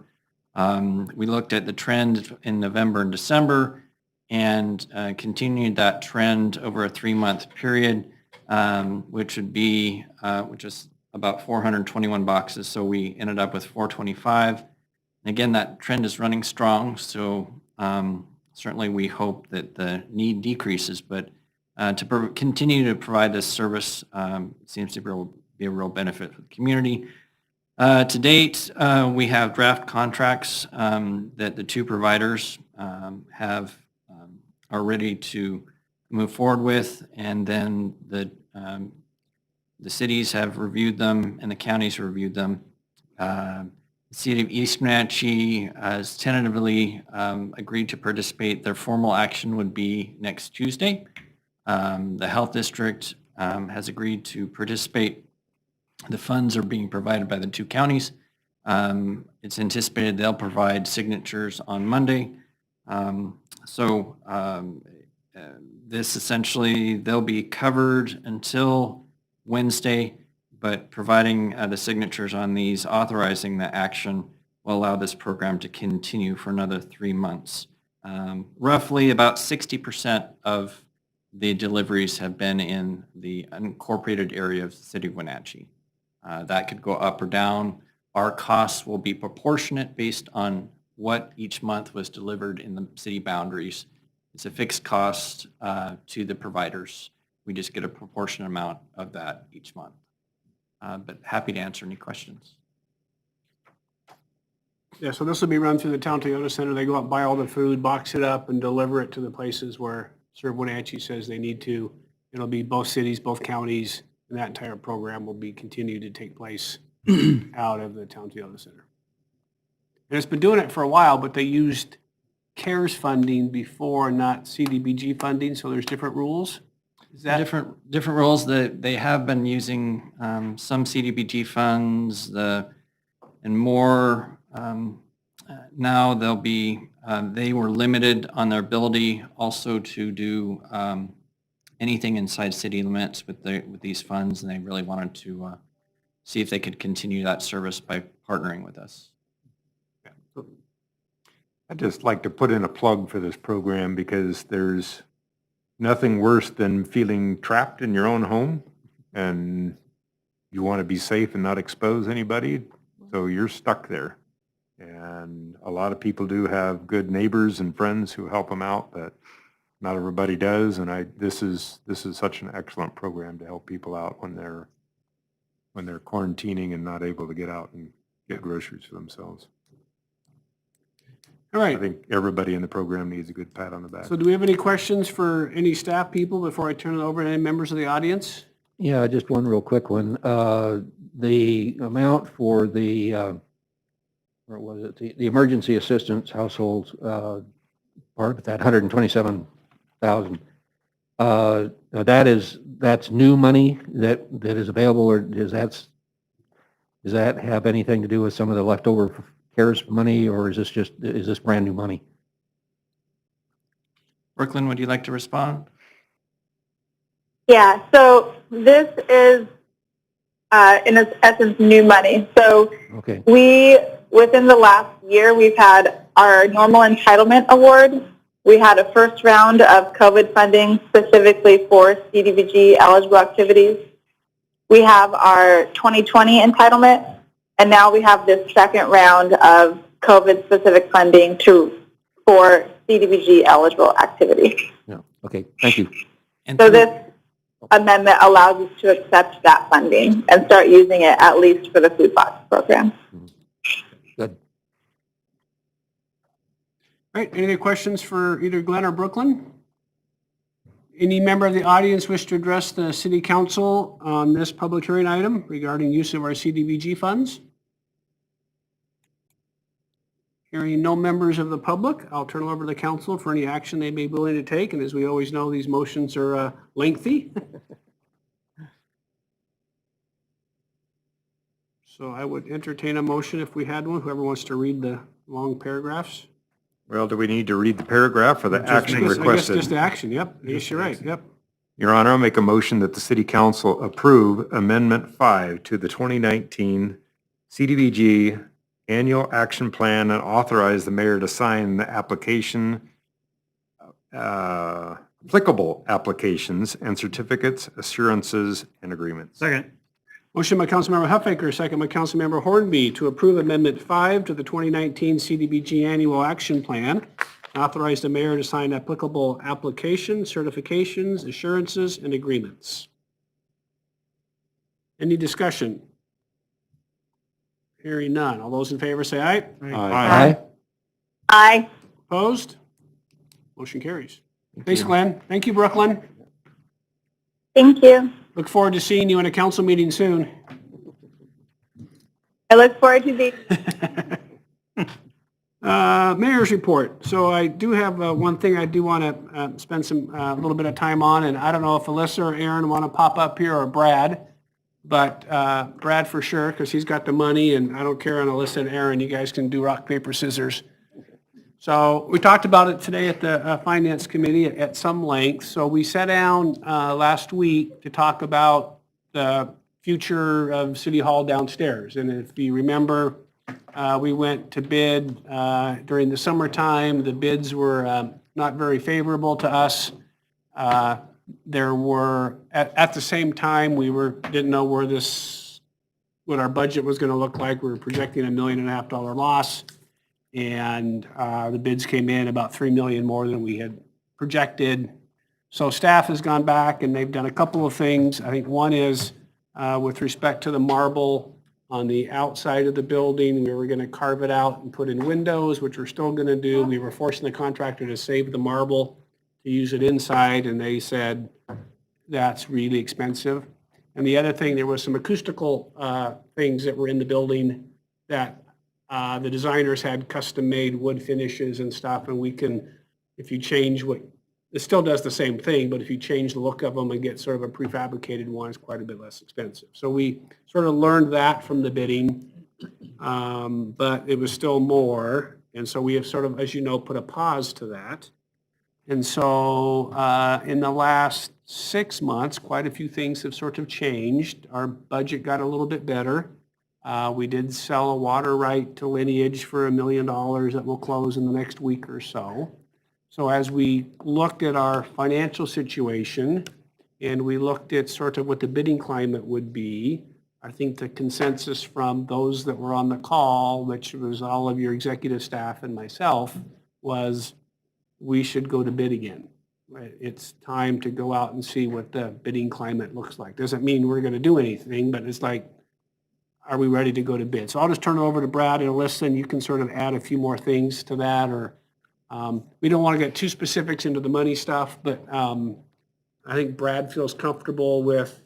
We looked at the trend in November and December and continued that trend over a 3-month period, which is about 421 boxes. So we ended up with 425. And again, that trend is running strong. So certainly we hope that the need decreases, but to continue to provide this service seems to be a real benefit for the community. To date, we have draft contracts that the 2 providers are ready to move forward with, and then the cities have reviewed them and the counties have reviewed them. The City of East Wenatchee has tentatively agreed to participate. Their formal action would be next Tuesday. The Health District has agreed to participate. The funds are being provided by the 2 counties. It's anticipated they'll provide signatures on Monday. This essentially, they'll be covered until Wednesday, but providing the signatures on these, authorizing the action will allow this program to continue for another 3 months. Roughly about 60% of the deliveries have been in the unincorporated area of the city of Wenatchee. That could go up or down. Our costs will be proportionate based on what each month was delivered in the city boundaries. It's a fixed cost to the providers. We just get a proportionate amount of that each month. But happy to answer any questions. Yeah, so this will be run through the Town Toyota Center. They go out, buy all the food, box it up, and deliver it to the places where Serve Wenatchee says they need to. It'll be both cities, both counties, and that entire program will be continued to take place out of the Town Toyota Center. And it's been doing it for a while, but they used CARES funding before, not CDBG funding, so there's different rules. Is that different rules that they have been using some CDBG funds and more. Now they'll be, they were limited on their ability also to do anything inside city limits with these funds, and they really wanted to see if they could continue that service by partnering with us. I'd just like to put in a plug for this program because there's nothing worse than feeling trapped in your own home and you want to be safe and not expose anybody, so you're stuck there. And a lot of people do have good neighbors and friends who help them out, but not everybody does. And this is such an excellent program to help people out when they're quarantining and not able to get out and get groceries for themselves. All right. I think everybody in the program needs a good pat on the back. So do we have any questions for any staff people before I turn it over to any members of the audience? Yeah, just one real quick one. The amount for the, or was it, the emergency assistance households, part of that 127,000, that's new money that is available, or does that have anything to do with some of the leftover CARES money, or is this brand new money? Brooklyn, would you like to respond? Yeah, so this is, in essence, new money. So Okay. within the last year, we've had our normal entitlement award. We had a first round of COVID funding specifically for CDBG eligible activities. We have our 2020 entitlement, and now we have this second round of COVID-specific funding for CDBG eligible activities. Yeah. Okay. Thank you. And So through- this amendment allows us to accept that funding and start using it at least for the food box program. Good. All right, any other questions for either Glenn or Brooklyn? Any member of the audience wish to address the city council on this public hearing item regarding use of our CDBG funds? Hearing no members of the public, I'll turn it over to the council for any action they may be willing to take. And as we always know, these motions are lengthy. So I would entertain a motion if we had one, whoever wants to read the long paragraphs. Well, do we need to read the paragraph or the action I guess requested? just action, yep. Yes, you're right, yep. Your Honor, I'll make a motion that the City Council approve Amendment 5 to the 2019 CDBG Annual Action Plan and authorize the mayor to sign the applicable applications and certificates, assurances, and agreements. Second. Motion by Councilmember Huffaker, second by Councilmember Hornby to approve Amendment 5 to the 2019 CDBG Annual Action Plan. Authorize the mayor to sign applicable applications, certifications, assurances, and agreements. Any discussion? Hearing none. All those in favor say aye. Aye. Aye. Opposed? Motion carries. Thanks, Glenn. Thank you, Brooklyn. Thank you. Look forward to seeing you in a council meeting soon. I look forward to the Mayor's report. So I do have one thing I do want to spend a little bit of time on, and I don't know if Alyssa or Aaron want to pop up here, or Brad, but Brad for sure, because he's got the money, and I don't care on Alyssa and Aaron. You guys can do rock, paper, scissors. So we talked about it today at the Finance Committee at some length. So we sat down last week to talk about the future of City Hall downstairs. And if you remember, we went to bid during the summertime. The bids were not very favorable to us. There were, at the same time, we didn't know what our budget was going to look like. We were projecting $1.5 million loss. And the bids came in about $3 million more than we had projected. So staff has gone back and they've done a couple of things. I think one is with respect to the marble on the outside of the building, we were going to carve it out and put in windows, which we're still going to do. We were forcing the contractor to save the marble to use it inside, and they said that's really expensive. And the other thing, there was some acoustical things that were in the building that the designers had custom-made wood finishes and stuff, and we can, if you change it still does the same thing, but if you change the look of them and get sort of a prefabricated one, it's quite a bit less expensive. So we sort of learned that from the bidding, but it was still more, and so we have sort of, as you know, put a pause to that. And so in the last 6 months, quite a few things have sort of changed. Our budget got a little bit better. We did sell a water right to Lineage for $1 million that will close in the next week or so. So as we looked at our financial situation and we looked at sort of what the bidding climate would be, I think the consensus from those that were on the call, which was all of your executive staff and myself, was we should go to bid again. It's time to go out and see what the bidding climate looks like. Doesn't mean we're going to do anything, but it's like, are we ready to go to bid? So I'll just turn it over to Brad and Alyssa, and you can sort of add a few more things to that, or we don't want to get too specifics into the money stuff, but I think Brad feels comfortable with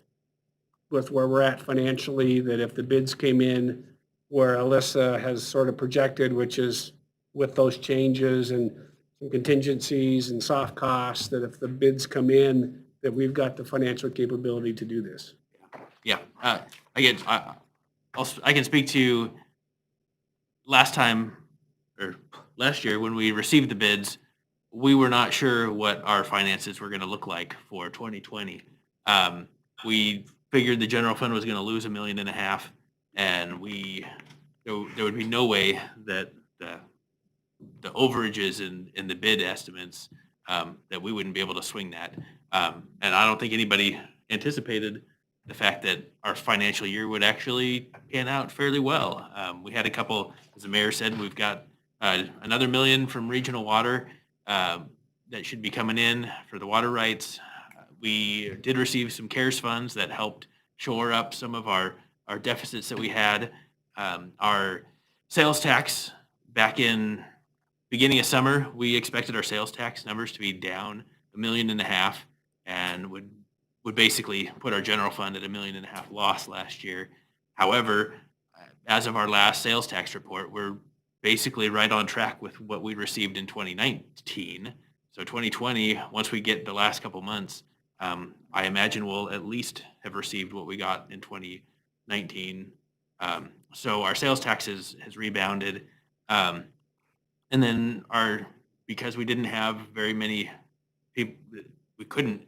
where we're at financially, that if the bids came in where Alyssa has sort of projected, which is with those changes and some contingencies and soft costs, that if the bids come in, that we've got the financial capability to do this. Yeah, again, I can speak to last year when we received the bids, we were not sure what our finances were going to look like for 2020. We figured the general fund was going to lose $1.5 million, and there would be no way that the overages in the bid estimates that we wouldn't be able to swing that. And I don't think anybody anticipated the fact that our financial year would actually pan out fairly well. We had a couple, as the mayor said, we've got another $1 million from regional water that should be coming in for the water rights. We did receive some CARES funds that helped shore up some of our deficits that we had. Our sales tax back in beginning of summer, we expected our sales tax numbers to be down $1.5 million and would basically put our general fund at $1.5 million loss last year. However, as of our last sales tax report, we're basically right on track with what we received in 2019. So 2020, once we get the last couple months, I imagine we'll at least have received what we got in 2019. So our sales tax has rebounded. And then because we didn't have very many people, we couldn't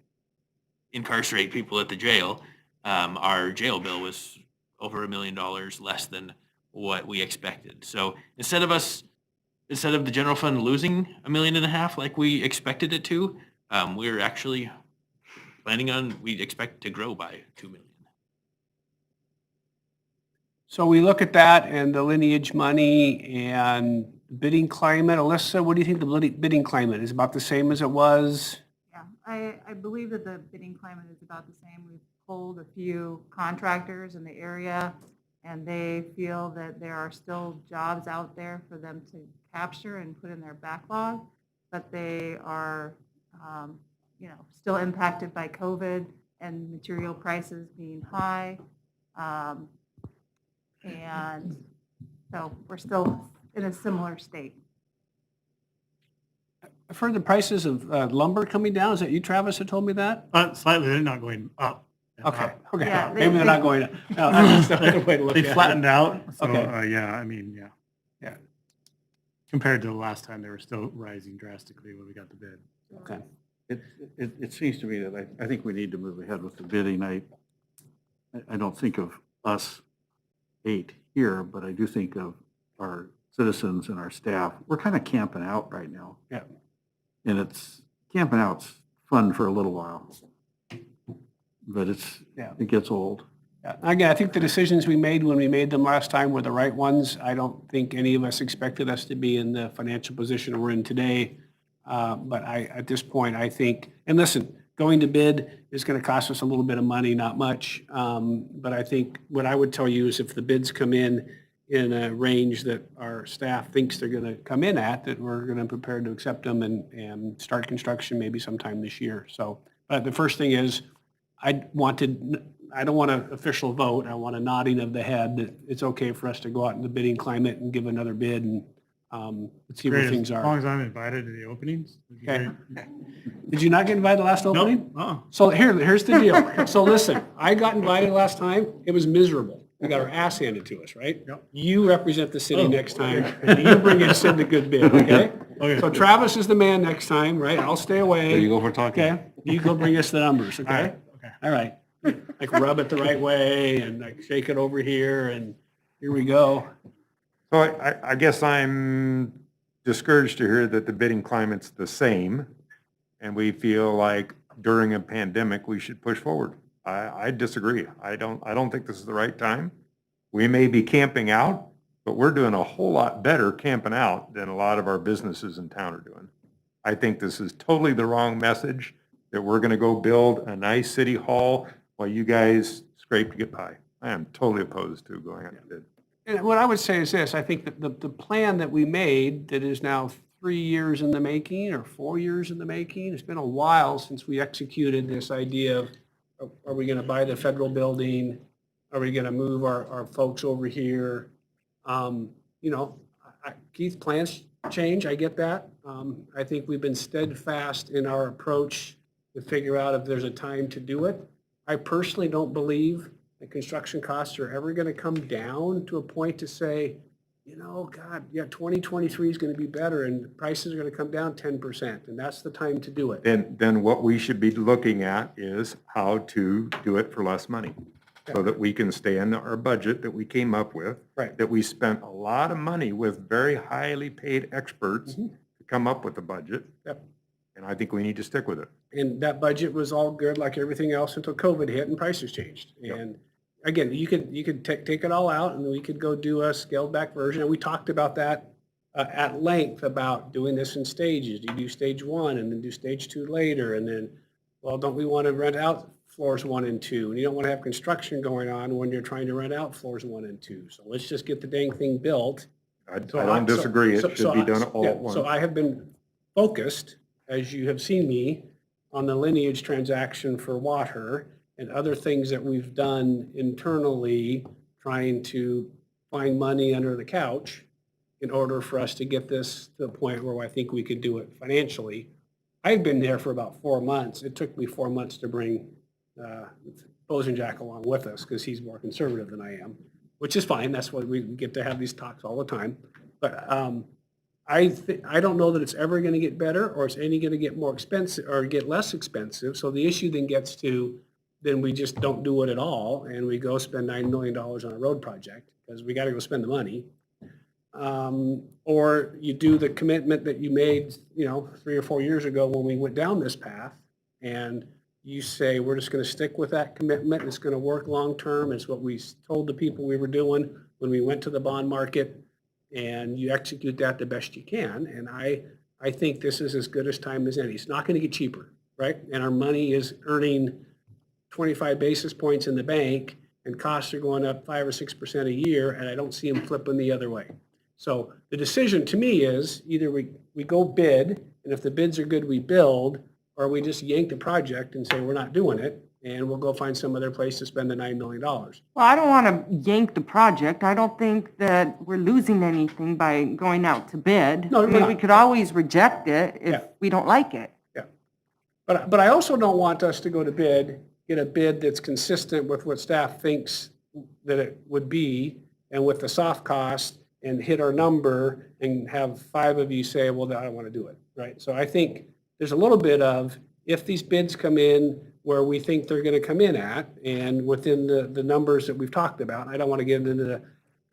incarcerate people at the jail, our jail bill was over $1 million less than what we expected. So instead of the general fund losing $1.5 million like we expected it to, we're actually we expect to grow by $2 million. So we look at that and the Lineage money and bidding climate. Alyssa, what do you think the bidding climate is? About the same as it was? Yeah, I believe that the bidding climate is about the same. We've polled a few contractors in the area, and they feel that there are still jobs out there for them to capture and put in their backlog, but they are, still impacted by COVID and material prices being high. And so we're still in a similar state. I've heard the prices of lumber coming down. Is that you, Travis, that told me that? Slightly, they're not going up. Okay, okay. Yeah, Maybe they're not going up. No, that's the better way to look at They it. flattened out, so, Okay. yeah. Compared to the last time, they were still rising drastically when we got the bid. Okay. It seems to me that I think we need to move ahead with the bidding. I don't think of us 8 here, but I do think of our citizens and our staff. We're kind of camping out right now. Yeah. And camping out's fun for a little while, but it gets old. Yeah. Again, I think the decisions we made when we made them last time were the right ones. I don't think any of us expected us to be in the financial position we're in today. But at this point, I think, and listen, going to bid is going to cost us a little bit of money, not much. But I think what I would tell you is if the bids come in a range that our staff thinks they're going to come in at, that we're going to prepare to accept them and start construction maybe sometime this year. So, but the first thing is, I don't want an official vote. I want a nodding of the head that it's okay for us to go out in the bidding climate and give another bid and let's see where Great, things as are. long as I'm invited to the openings. Okay. Did you not get invited last opening? Nope. So here's the deal. So listen, I got invited last time. It was miserable. We got our ass handed to us, right? Yep. You represent the city next time, and you bring us in the good bid, okay? Okay. So Travis is the man next time, right? I'll stay away. There you go for talking. Okay, you go bring us the numbers, okay? Okay. All right. Like rub it the right way and like shake it over here and here we go. So I guess I'm discouraged to hear that the bidding climate's the same, and we feel like during a pandemic, we should push forward. I disagree. I don't think this is the right time. We may be camping out, but we're doing a whole lot better camping out than a lot of our businesses in town are doing. I think this is totally the wrong message, that we're gonna go build a nice city hall while you guys scrape to get by. I am totally opposed to going out to bid. And what I would say is this, I think that the plan that we made that is now 3 years in the making or 4 years in the making, it's been a while since we executed this idea of, are we gonna buy the federal building? Are we gonna move our folks over here? You know, Keith, plans change, I get that. I think we've been steadfast in our approach to figure out if there's a time to do it. I personally don't believe that construction costs are ever gonna come down to a point to say, you know, God, yeah, 2023 is gonna be better and prices are gonna come down 10%, and that's the time to do it. Then what we should be looking at is how to do it for less money, so that we can stay in our budget that we came up with. Right. That we spent a lot of money with very highly paid experts to come up with the budget. Yep. And I think we need to stick with it. And that budget was all good like everything else until COVID hit and prices changed. Yep. And again, you could take it all out and we could go do a scaled back version. And we talked about that at length about doing this in stages. You do stage 1 and then do stage 2 later. And then, well, don't we want to rent out floors 1 and 2? And you don't want to have construction going on when you're trying to rent out floors 1 and 2. So let's just get the dang thing built. I don't disagree. It should be done all at once. So I have been focused, as you have seen me, on the lineage transaction for water and other things that we've done internally, trying to find money under the couch in order for us to get this to the point where I think we could do it financially. I've been there for about 4 months. It took me 4 months to bring Bozenjack along with us because he's more conservative than I am, which is fine. That's why we get to have these talks all the time. But I don't know that it's ever going to get better or it's any going to get more expensive or get less expensive. So the issue then gets to, then we just don't do it at all and we go spend $9 million on a road project because we got to go spend the money. Or you do the commitment that you made, 3 or 4 years ago when we went down this path and you say, we're just going to stick with that commitment. It's going to work long-term. It's what we told the people we were doing when we went to the bond market, and you execute that the best you can. And I think this is as good as time as any. It's not going to get cheaper, right? And our money is earning 25 basis points in the bank, and costs are going up 5 or 6% a year, and I don't see them flipping the other way. So the decision to me is either we go bid, and if the bids are good, we build, or we just yank the project and say, we're not doing it, and we'll go find some other place to spend the $9 million. Well, I don't want to yank the project. I don't think that we're losing anything by going out to bid. No, I we're mean, not. we could always reject it if Yeah. we don't like it. Yeah. But I also don't want us to go to bid, get a bid that's consistent with what staff thinks that it would be, and with the soft cost, and hit our number, and have 5 of you say, well, I don't want to do it, right? So I think there's a little bit of, if these bids come in where we think they're going to come in at, and within the numbers that we've talked about, I don't want to get into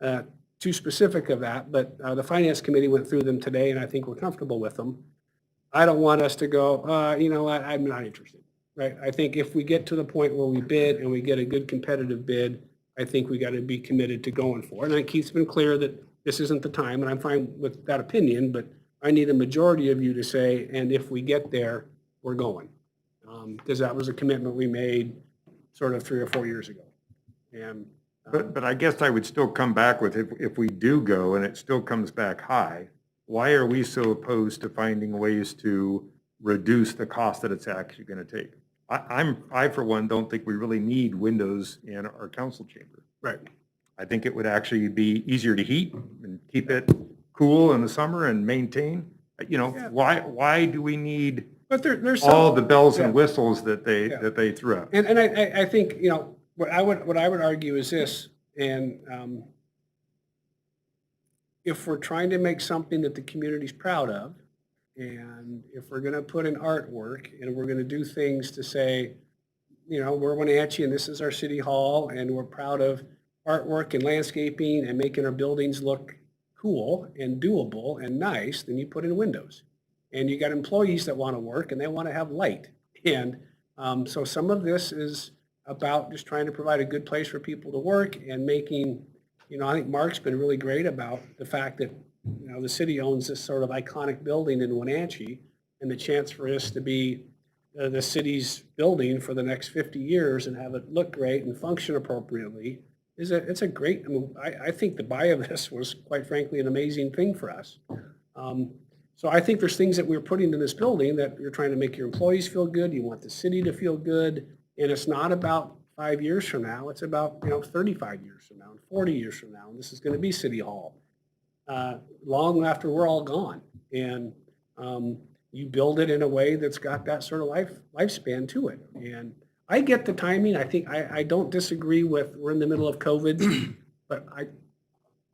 the too specific of that, but the Finance Committee went through them today, and I think we're comfortable with them. I don't want us to go, you know what, I'm not interested, right? I think if we get to the point where we bid and we get a good competitive bid, I think we got to be committed to going for it. And I think Keith's been clear that this isn't the time, and I'm fine with that opinion, but I need a majority of you to say, and if we get there, we're going. Because that was a commitment we made sort of 3 or 4 years ago. And But I guess I would still come back with, if we do go and it still comes back high, why are we so opposed to finding ways to reduce the cost that it's actually going to take? I for one, don't think we really need windows in our council chamber. right. I think it would actually be easier to heat and keep it cool in the summer and maintain. Yeah. Why do we need But there's all some, the bells and yeah. whistles that they Yeah. that they threw out? And I think, what I would argue is this, and if we're trying to make something that the community's proud of, And if we're going to put in artwork and we're going to do things to say, you know, we're Wenatchee and this is our city hall and we're proud of artwork and landscaping and making our buildings look cool and doable and nice, then you put in windows. And you got employees that want to work and they want to have light. And so some of this is about just trying to provide a good place for people to work and making, you know, I think Mark's been really great about the fact that, you know, the city owns this sort of iconic building in Wenatchee, and the chance for us to be the city's building for the next 50 years and have it look great and function appropriately it's a great, I mean, I think the buy of this was quite frankly an amazing thing for us. So I think there's things that we're putting in this building that you're trying to make your employees feel good, you want the city to feel good, and it's not about 5 years from now, it's about, you know, 35 years from now and 40 years from now, and this is going to be City Hall. Long after we're all gone. And you build it in a way that's got that sort of lifespan to it. And I get the timing. I think I don't disagree with we're in the middle of COVID, but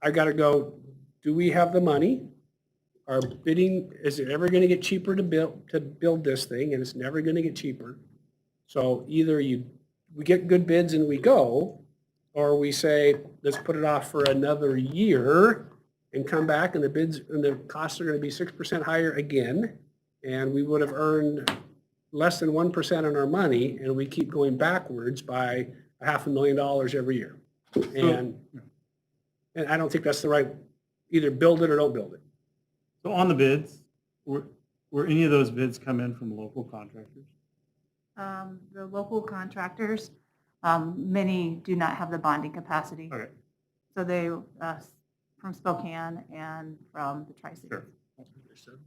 I got to go, do we have the money? Our bidding, is it ever going to get cheaper to build this thing? And it's never going to get cheaper. So either we get good bids and we go, or we say, let's put it off for another year and come back and the bids and the costs are going to be 6% higher again. And we would have earned less than 1% on our money, and we keep going backwards by $500,000 every year. And I don't think that's the right, either build it or don't build it. So on the bids, were any of those bids come in from local contractors? The local contractors, many do not have the bonding capacity. Okay. So they, from Spokane and from the Tri-Cities. Sure.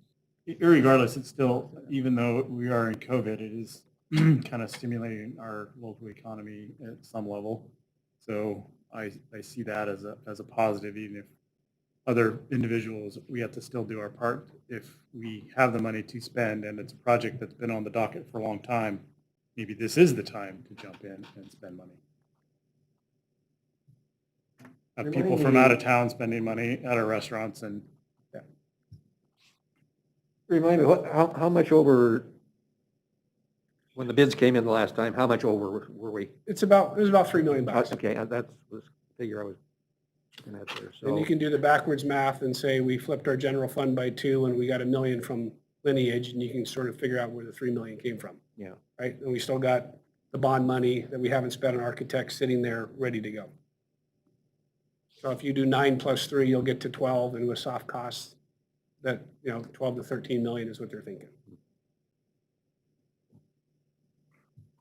Irregardless, it's still, even though we are in COVID, it is kind of stimulating our local economy at some level. So I see that as a positive, even if other individuals, we have to still do our part. If we have the money to spend and it's a project that's been on the docket for a long time, maybe this is the time to jump in and spend money. Have people from out of town spending money at our restaurants and Remind me, how much over, when the bids came in the last time, how much over were we? It was about $3 million. Okay, that was the figure I was looking at there. And you So, can do the backwards math and say we flipped our general fund by 2 and we got $1 million from lineage, and you can sort of figure out where the $3 million came from. yeah. Right? And we still got the bond money that we haven't spent on architects sitting there ready to go. So if you do 9 plus 3, you'll get to 12, and with soft costs, that, you know, 12 to 13 million is what they're thinking.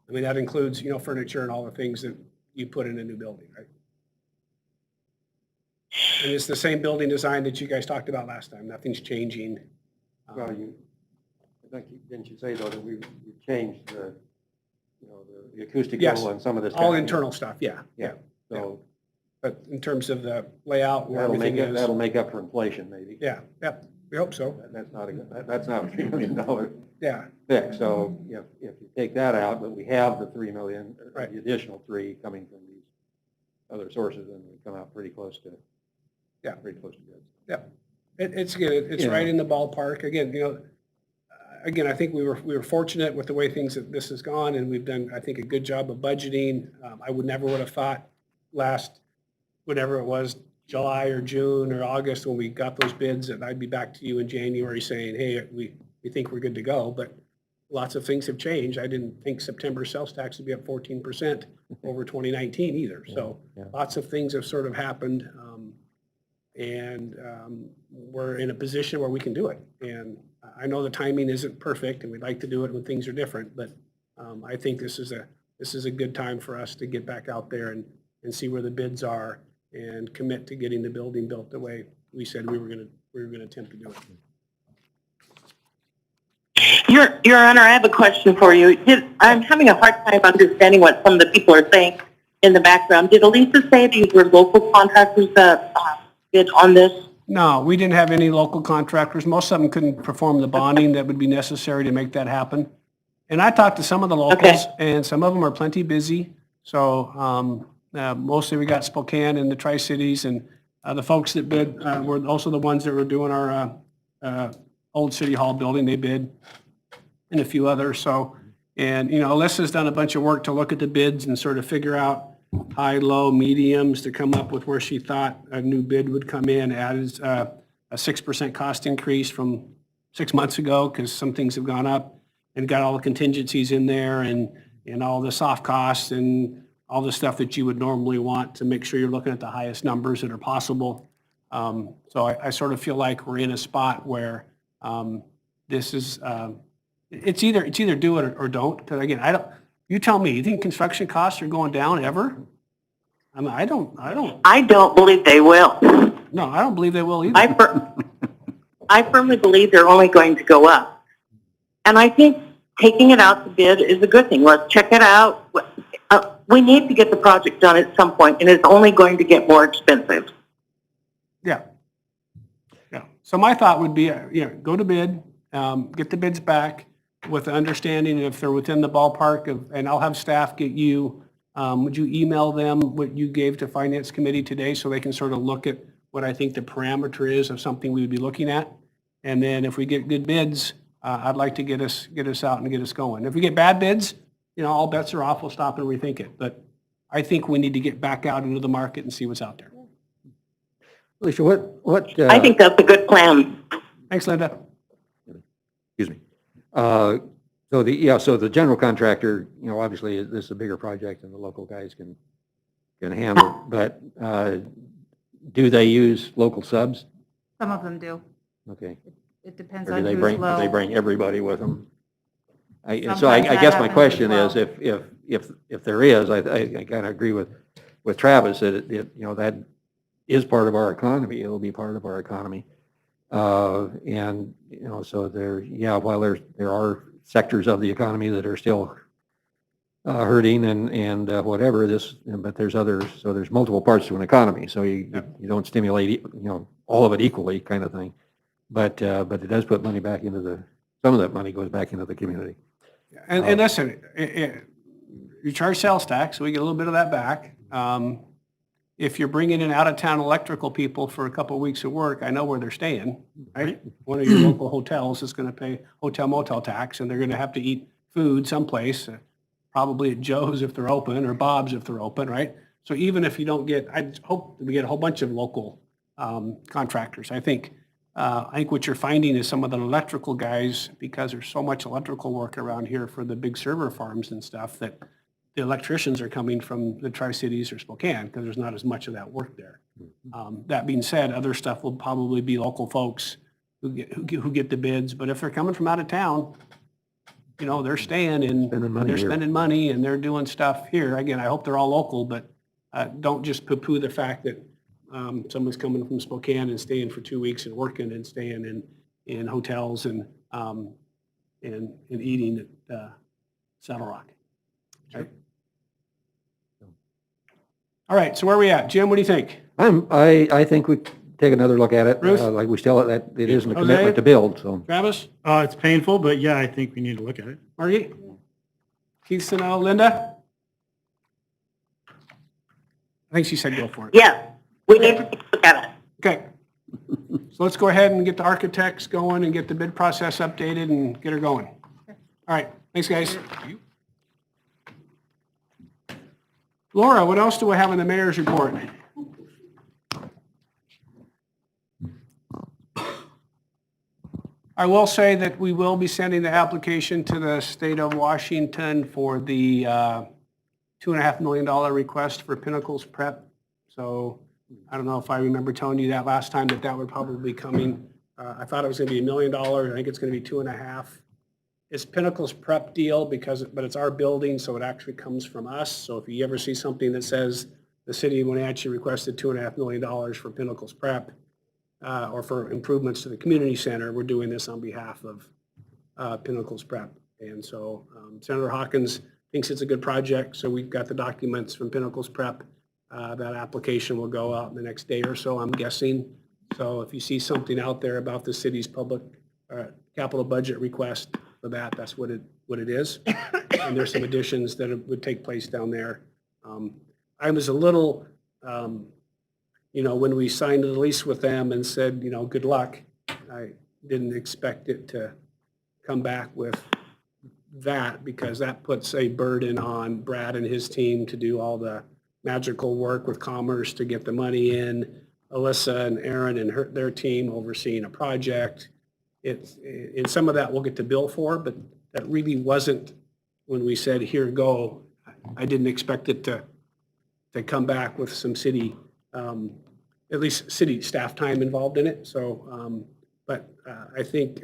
I mean, that includes, you know, furniture and all the things that you put in a new building, right? And it's the same building design that you guys talked about last time. Nothing's changing. Well, didn't you say though that we changed the, you know, the acoustical Yes. and some of this? All stuff? internal stuff, yeah. Yeah, so But in terms of the layout where that'll everything is. that'll make up for inflation maybe. Yeah, yep, we hope so. That's not that's not a $3 million Yeah, fix. So if you take that out, but we have the 3 million, or Right. the additional 3 coming from these other sources, and we come out pretty close to. Yeah. Pretty close to good. yep. It's good. It's Yeah. right in the ballpark. Again, you know, again, I think we were fortunate with the way this has gone, and we've done, I think, a good job of budgeting. I would have thought whatever it was, July or June or August, when we got those bids, that I'd be back to you in January saying, hey, we think we're good to go. But lots of things have changed. I didn't think September sales tax would be up 14% over 2019 either. So Yeah. lots of things have sort of happened. And we're in a position where we can do it. And I know the timing isn't perfect, and we'd like to do it when things are different, but I think this is a good time for us to get back out there and see where the bids are and commit to getting the building built the way we said we were going to attempt to do it. Your Honor, I have a question for you. I'm having a hard time understanding what some of the people are saying in the background. Did Elisa say these were local contractors that bid on this? No, we didn't have any local contractors. Most of them couldn't perform the bonding that would be necessary to make that happen. And I talked to some of the locals, and some of them are plenty busy. So mostly we got Spokane and the Tri-Cities, and the folks that bid were also the ones that were doing our old City Hall building, they bid, and a few others, so. And, Alyssa's done a bunch of work to look at the bids and sort of figure out high, low, mediums to come up with where she thought a new bid would come in, added a 6% cost increase from 6 months ago, because some things have gone up, and got all the contingencies in there and all the soft costs and all the stuff that you would normally want to make sure you're looking at the highest numbers that are possible. So I sort of feel like we're in a spot where this is, it's either do it or don't. Because again, you tell me, you think construction costs are going down ever? I mean, I don't. I don't believe they will. No, I don't believe they will either. I firmly believe they're only going to go up. And I think taking it out to bid is a good thing. Let's check it out. We need to get the project done at some point, and it's only going to get more expensive. Yeah. So my thought would be, go to bid, get the bids back with the understanding if they're within the ballpark of, and I'll have staff get you, would you email them what you gave to Finance Committee today so they can sort of look at what I think the parameter is of something we would be looking at? And then if we get good bids, I'd like to get us out and get us going. If we get bad bids, all bets are off, we'll stop and rethink it. But I think we need to get back out into the market and see what's out there. Alicia, what? I think that's a good plan. Thanks, Linda. Excuse me. So the general contractor, obviously this is a bigger project than the local guys can handle, but do they use local subs? Some of them do. Okay. It depends Or on do who's they low. bring everybody with them? I Sometimes guess that my happens question as is if there is, I kind of agree with Travis that that is part of our economy. It'll be part of our economy. And, so while there are sectors of the economy that are still hurting and whatever but there's others, so there's multiple parts to an economy. So you don't stimulate, all of it equally kind of thing. But it does put money back into some of that money goes back into the community. And listen, you charge sales tax, so we get a little bit of that back. If you're bringing in out-of-town electrical people for a couple of weeks of work, I know where they're staying, right? One of your local hotels is going to pay hotel motel tax, and they're going to have to eat food someplace, probably at Joe's if they're open, or Bob's if they're open, right? So even if you don't I hope we get a whole bunch of local contractors. I think what you're finding is some of the electrical guys, because there's so much electrical work around here for the big server farms and stuff, that the electricians are coming from the Tri-Cities or Spokane because there's not as much of that work there. That being said, other stuff will probably be local folks who get the bids. But if they're coming from out of town, they're staying and they're spending money and they're doing stuff here. Again, I hope they're all local, but don't just poo-poo the fact that someone's coming from Spokane and staying for 2 weeks and working and staying in hotels and eating at Saddle Rock. Right? All right, so where are we at? Jim, what do you think? I think we take another look at it. Bruce? Like we still, that it isn't a Jose? commitment to build, so. Travis? It's painful, but yeah, I think we need to look at it. Margie? Keith, Linda? I think she said go for it. Yes, we need to take a look at it. Okay. So let's go ahead and get the architects going and get the bid process updated and get her going. All right, thanks, guys. Laura, what else do we have in the mayor's report? I will say that we will be sending the application to the state of Washington for the $2.5 million request for Pinnacle's prep. So I don't know if I remember telling you that last time that would probably be coming. I thought it was going to be $1 million. I think it's going to be 2.5. It's Pinnacle's prep deal but it's our building, so it actually comes from us. So if you ever see something that says the city of Wenatchee requested $2.5 million for Pinnacle's prep or for improvements to the community center, we're doing this on behalf of Pinnacle's prep. And so Senator Hawkins thinks it's a good project, so we've got the documents from Pinnacle's prep. That application will go out in the next day or so, I'm guessing. So if you see something out there about the city's public capital budget request for that's what it is. And there's some additions that would take place down there. I was a little, when we signed the lease with them and said, good luck, didn't expect it to come back with that, because that puts a burden on Brad and his team to do all the magical work with Commerce to get the money in. Alyssa and Aaron and their team overseeing a project. And some of that we'll get to bill for, but that really wasn't, when we said, here, go, I didn't expect it to come back with some city, at least city staff time involved in it. So, but I think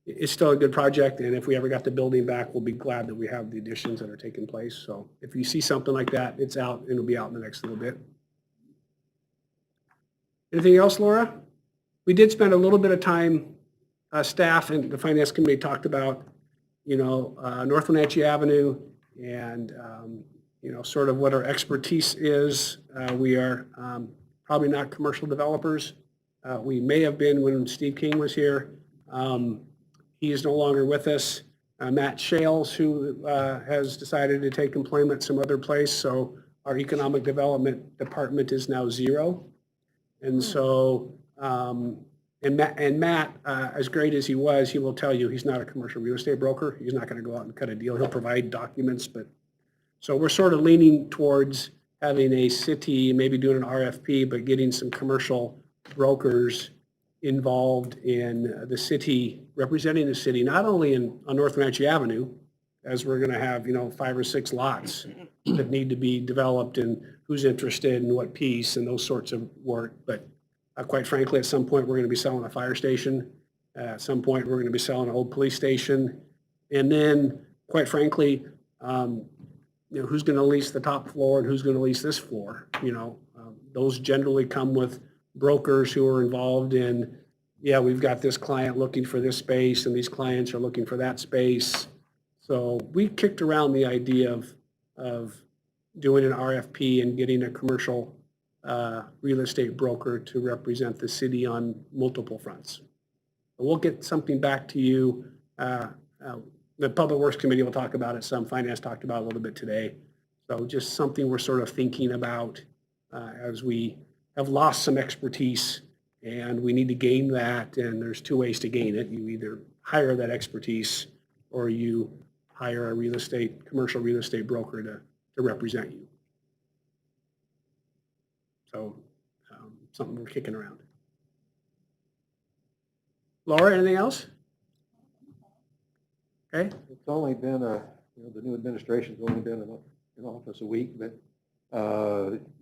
it's still a good project, and if we ever got the building back, we'll be glad that we have the additions that are taking place. So if you see something like that, it's out, and it'll be out in the next little bit. Anything else, Laura? We did spend a little bit of time, staff and the Finance Committee talked about, North Wenatchee Avenue and, sort of what our expertise is. We are probably not commercial developers. We may have been when Steve King was here. He is no longer with us. Matt Shales, who has decided to take employment some other place, so our economic development department is now zero. And so, and Matt, as great as he was, he will tell you he's not a commercial real estate broker. He's not going to go out and cut a deal. He'll provide documents, but so we're sort of leaning towards having a city, maybe doing an RFP, but getting some commercial brokers involved in the city, representing the city, not only on North Wenatchee Avenue, as we're going to have, 5 or 6 lots that need to be developed and who's interested in what piece and those sorts of work. But quite frankly, at some point, we're going to be selling a fire station. At some point, we're going to be selling an old police station. And then, quite frankly, who's going to lease the top floor and who's going to lease this floor? Those generally come with brokers who are involved in, we've got this client looking for this space and these clients are looking for that space. So we kicked around the idea of doing an RFP and getting a commercial real estate broker to represent the city on multiple fronts. We'll get something back to you. The Public Works Committee will talk about it some. Finance talked about it a little bit today. So just something we're sort of thinking about as we have lost some expertise and we need to gain that. And there's 2 ways to gain it. You either hire that expertise or you hire a commercial real estate broker to represent you. So something we're kicking around. Laura, anything else? Okay. It's only been the new administration's only been in office a week, but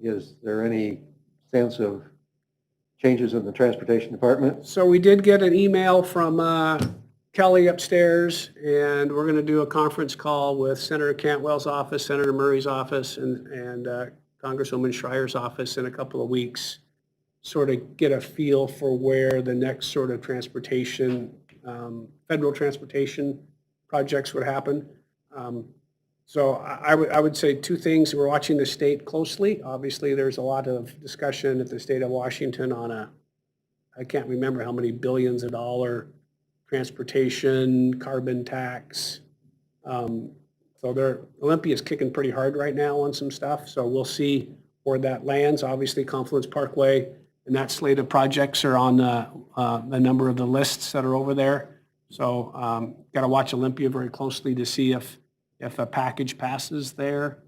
is there any sense of changes in the transportation department? So we did get an email from Kelly upstairs, and we're going to do a conference call with Senator Cantwell's office, Senator Murray's office, and Congresswoman Schreier's office in a couple of weeks, sort of get a feel for where the next sort of transportation, federal transportation projects would happen. So I would say 2 things. We're watching the state closely. Obviously, there's a lot of discussion at the state of Washington on I can't remember how many billions of dollar transportation, carbon tax. So Olympia's kicking pretty hard right now on some stuff. So we'll see where that lands. Obviously, Confluence Parkway and that slate of projects are on a number of the lists that are over there. So got to watch Olympia very closely to see if a package passes there.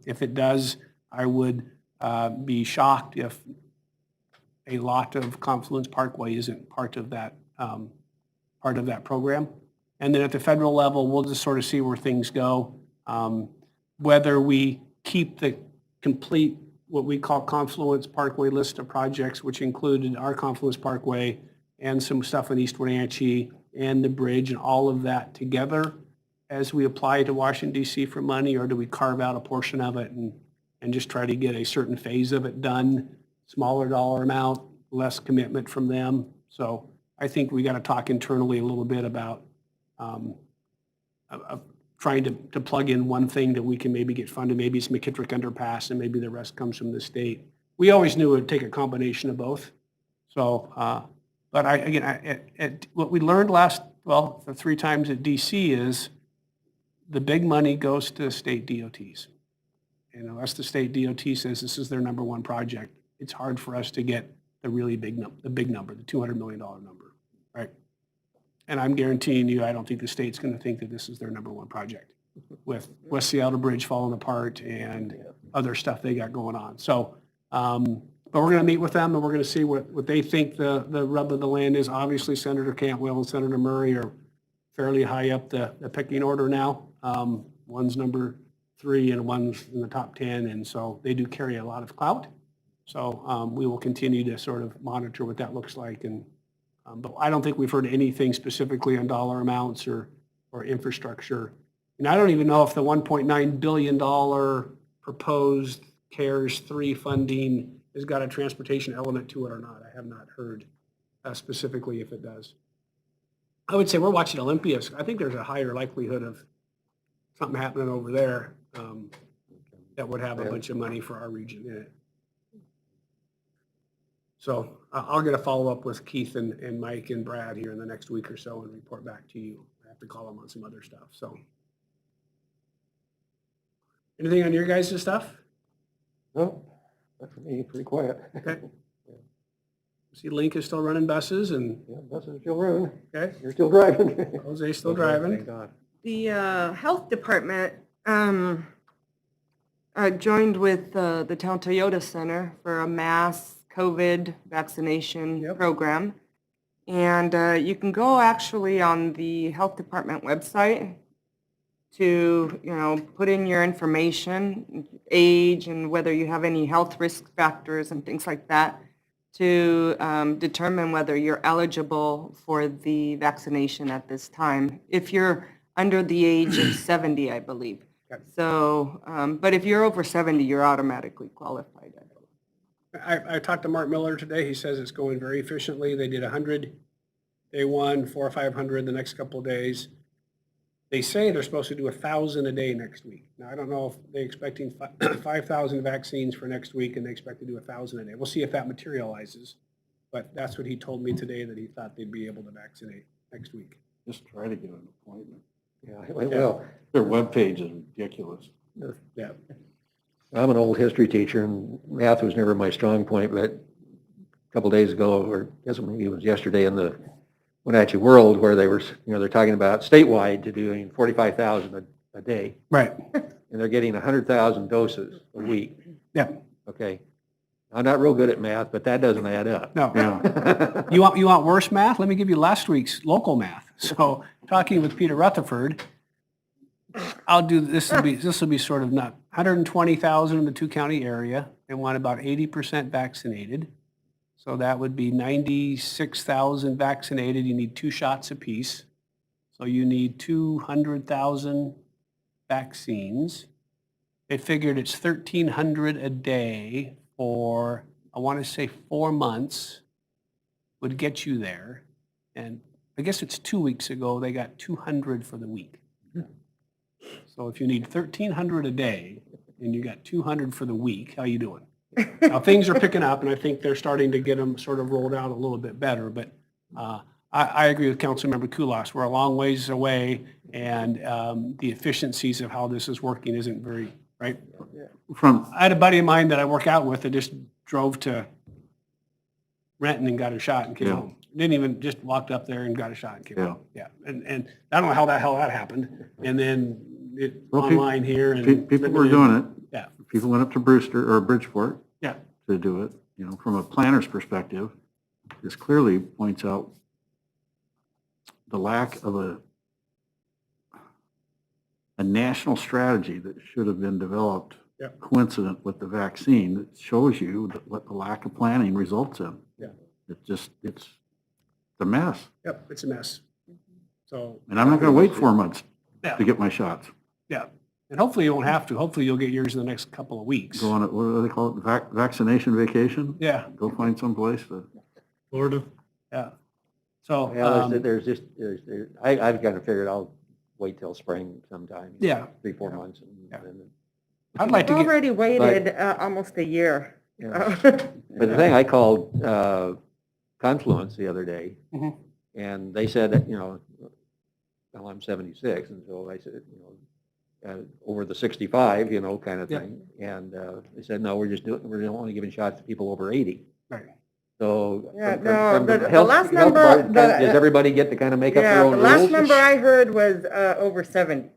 If it does, I would be shocked if a lot of Confluence Parkway isn't part of that program. And then at the federal level, we'll just sort of see where things go. Whether we keep the complete, what we call Confluence Parkway list of projects, which included our Confluence Parkway and some stuff in East Wenatchee and the bridge and all of that together as we apply to Washington, D.C. for money, or do we carve out a portion of it and just try to get a certain phase of it done, smaller dollar amount, less commitment from them? So I think we got to talk internally a little bit about trying to plug in one thing that we can maybe get funded. Maybe it's McKittrick Underpass and maybe the rest comes from the state. We always knew it would take a combination of both. So, but what we learned the 3 times at DC is the big money goes to state DOTs. Unless the state DOT says this is their number 1 project, it's hard for us to get the really big number, the $200 million number, right? And I'm guaranteeing you, I don't think the state's going to think that this is their number one project with West Seattle Bridge falling apart and other stuff they got going on. So, but we're going to meet with them and we're going to see what they think the rub of the land is. Obviously, Senator Cantwell and Senator Murray are fairly high up the pecking order now. One's number 3 and one's in the top 10. And so they do carry a lot of clout. So we will continue to sort of monitor what that looks like. And but I don't think we've heard anything specifically on dollar amounts or infrastructure. And I don't even know if the $1.9 billion proposed CARES 3 funding has got a transportation element to it or not. I have not heard specifically if it does. I would say we're watching Olympia. I think there's a higher likelihood of something happening over there that would have a bunch of money for our region in it. So I'll get a follow-up with Keith and Mike and Brad here in the next week or so and report back to you. I have to call them on some other stuff, so. Anything on your guys' stuff? No, not for me, pretty quiet. Okay. See Link is still running buses and. Yeah, buses are still running. Okay. You're still driving. Jose's still driving. Thank God. The health department joined with the Town Toyota Center for a mass COVID vaccination program. And you can go actually on the health department website to, put in your information, age, and whether you have any health risk factors and things like that to determine whether you're eligible for the vaccination at this time. If you're under the age of 70, I believe. So, but if you're over 70, you're automatically qualified. I talked to Mark Miller today. He says it's going very efficiently. They did 100 day one, 400 or 500 the next couple of days. They say they're supposed to do 1,000 a day next week. Now, I don't know if they're expecting 5,000 vaccines for next week and they expect to do 1,000 a day. We'll see if that materializes. But that's what he told me today, that he thought they'd be able to vaccinate next week. Just try to get an appointment. Yeah, well, Their webpage is ridiculous. Yeah. I'm an old history teacher, and math was never my strong point, but a couple days ago, or I guess maybe it was yesterday in the Wenatchee World, where they were, they're talking about statewide to doing 45,000 a day. Right. And they're getting 100,000 doses a week. Yeah. Okay. I'm not real good at math, but that doesn't add up. No. Yeah. You want worse math? Let me give you last week's local math. So talking with Peter Rutherford, I'll do, this will be sort of not 120,000 in the 2-county area. They want about 80% vaccinated. So that would be 96,000 vaccinated. You need 2 shots apiece. So you need 200,000 vaccines. They figured it's 1,300 a day for, I want to say 4 months would get you there. And I guess it's 2 weeks ago, they got 200 for the week. So if you need 1,300 a day and you got 200 for the week, how you doing? Now, things are picking up, and I think they're starting to get them sort of rolled out a little bit better. But I agree with Councilmember Kulas. We're a long ways away, and the efficiencies of how this is working isn't very, right? I had a buddy of mine that I work out with that just drove to Renton and got a shot and came home. Didn't even, just walked up there and got a shot and came home. Yeah, and I don't know how the hell that happened. And then online here. And People were doing it. Yeah. People went up to Brewster or Bridgeport. Yeah. To do it. From a planner's perspective, this clearly points out the lack of a national strategy that should have been developed coincident with the vaccine that shows you what the lack of planning results in. Yeah. It's a mess. Yep, it's a mess. So. And I'm not going to wait 4 months to get my shots. Yeah. And hopefully you won't have to. Hopefully you'll get yours in the next couple of weeks. Go on, what do they call it? Vaccination vacation? Yeah. Go find some place to. Florida. Yeah. So. Yeah, I've got to figure it out, wait till spring sometime. Yeah. 3-4 months. I'd like to get. Already waited almost a year. But the thing, I called Confluence the other day, and they said that, well, I'm 76, and so I said, over the 65, kind of thing. And they said, no, we're only giving shots to people over 80. Right. So. Yeah, from- no, from the health- last health number, department, does everybody get to kind of make up their Yeah, own the rules? last number I heard was over 70.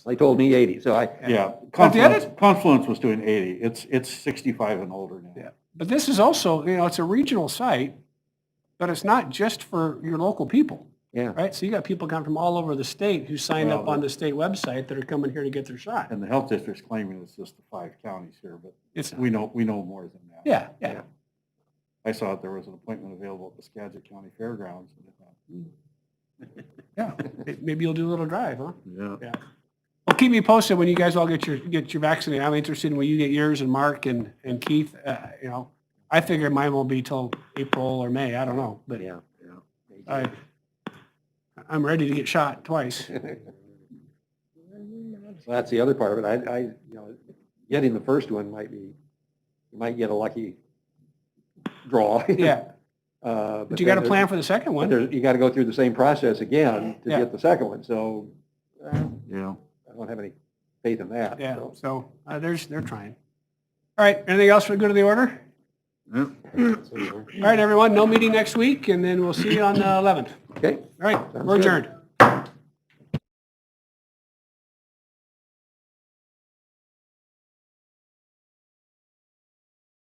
They told me 80, so I, Yeah, But the other- Confluence was doing 80. It's 65 and older now. Yeah. But this is also, it's a regional site, but it's not just for your local people, yeah. right? So you got people coming from all over the state who signed up Well, on the state website that are coming here to get their shot. And the health district's claiming it's just the 5 counties here, but It's not. we know more than that. Yeah, yeah. I saw that there was an appointment available at the Skagit County Fairgrounds. And I thought, Yeah. Maybe you'll do a little drive, huh? yeah. Yeah. Well, keep me posted when you guys all get your vaccinated. I'm interested in when you get yours, and Mark and Keith. I figure mine won't be till April or May. I don't know, but Yeah. I'm ready to get shot twice. So that's the other part of it. Getting the first one you might get a lucky draw. Yeah. But you got to plan for the second one. You got to go through the same process again to Yeah. get the second one. So Yeah. I don't have any faith in that. Yeah. so. So they're trying. All right. Anything else for the good of the order? Yeah. All right, everyone. No meeting next week, and then we'll see you on the 11th. Okay. All right. We're adjourned.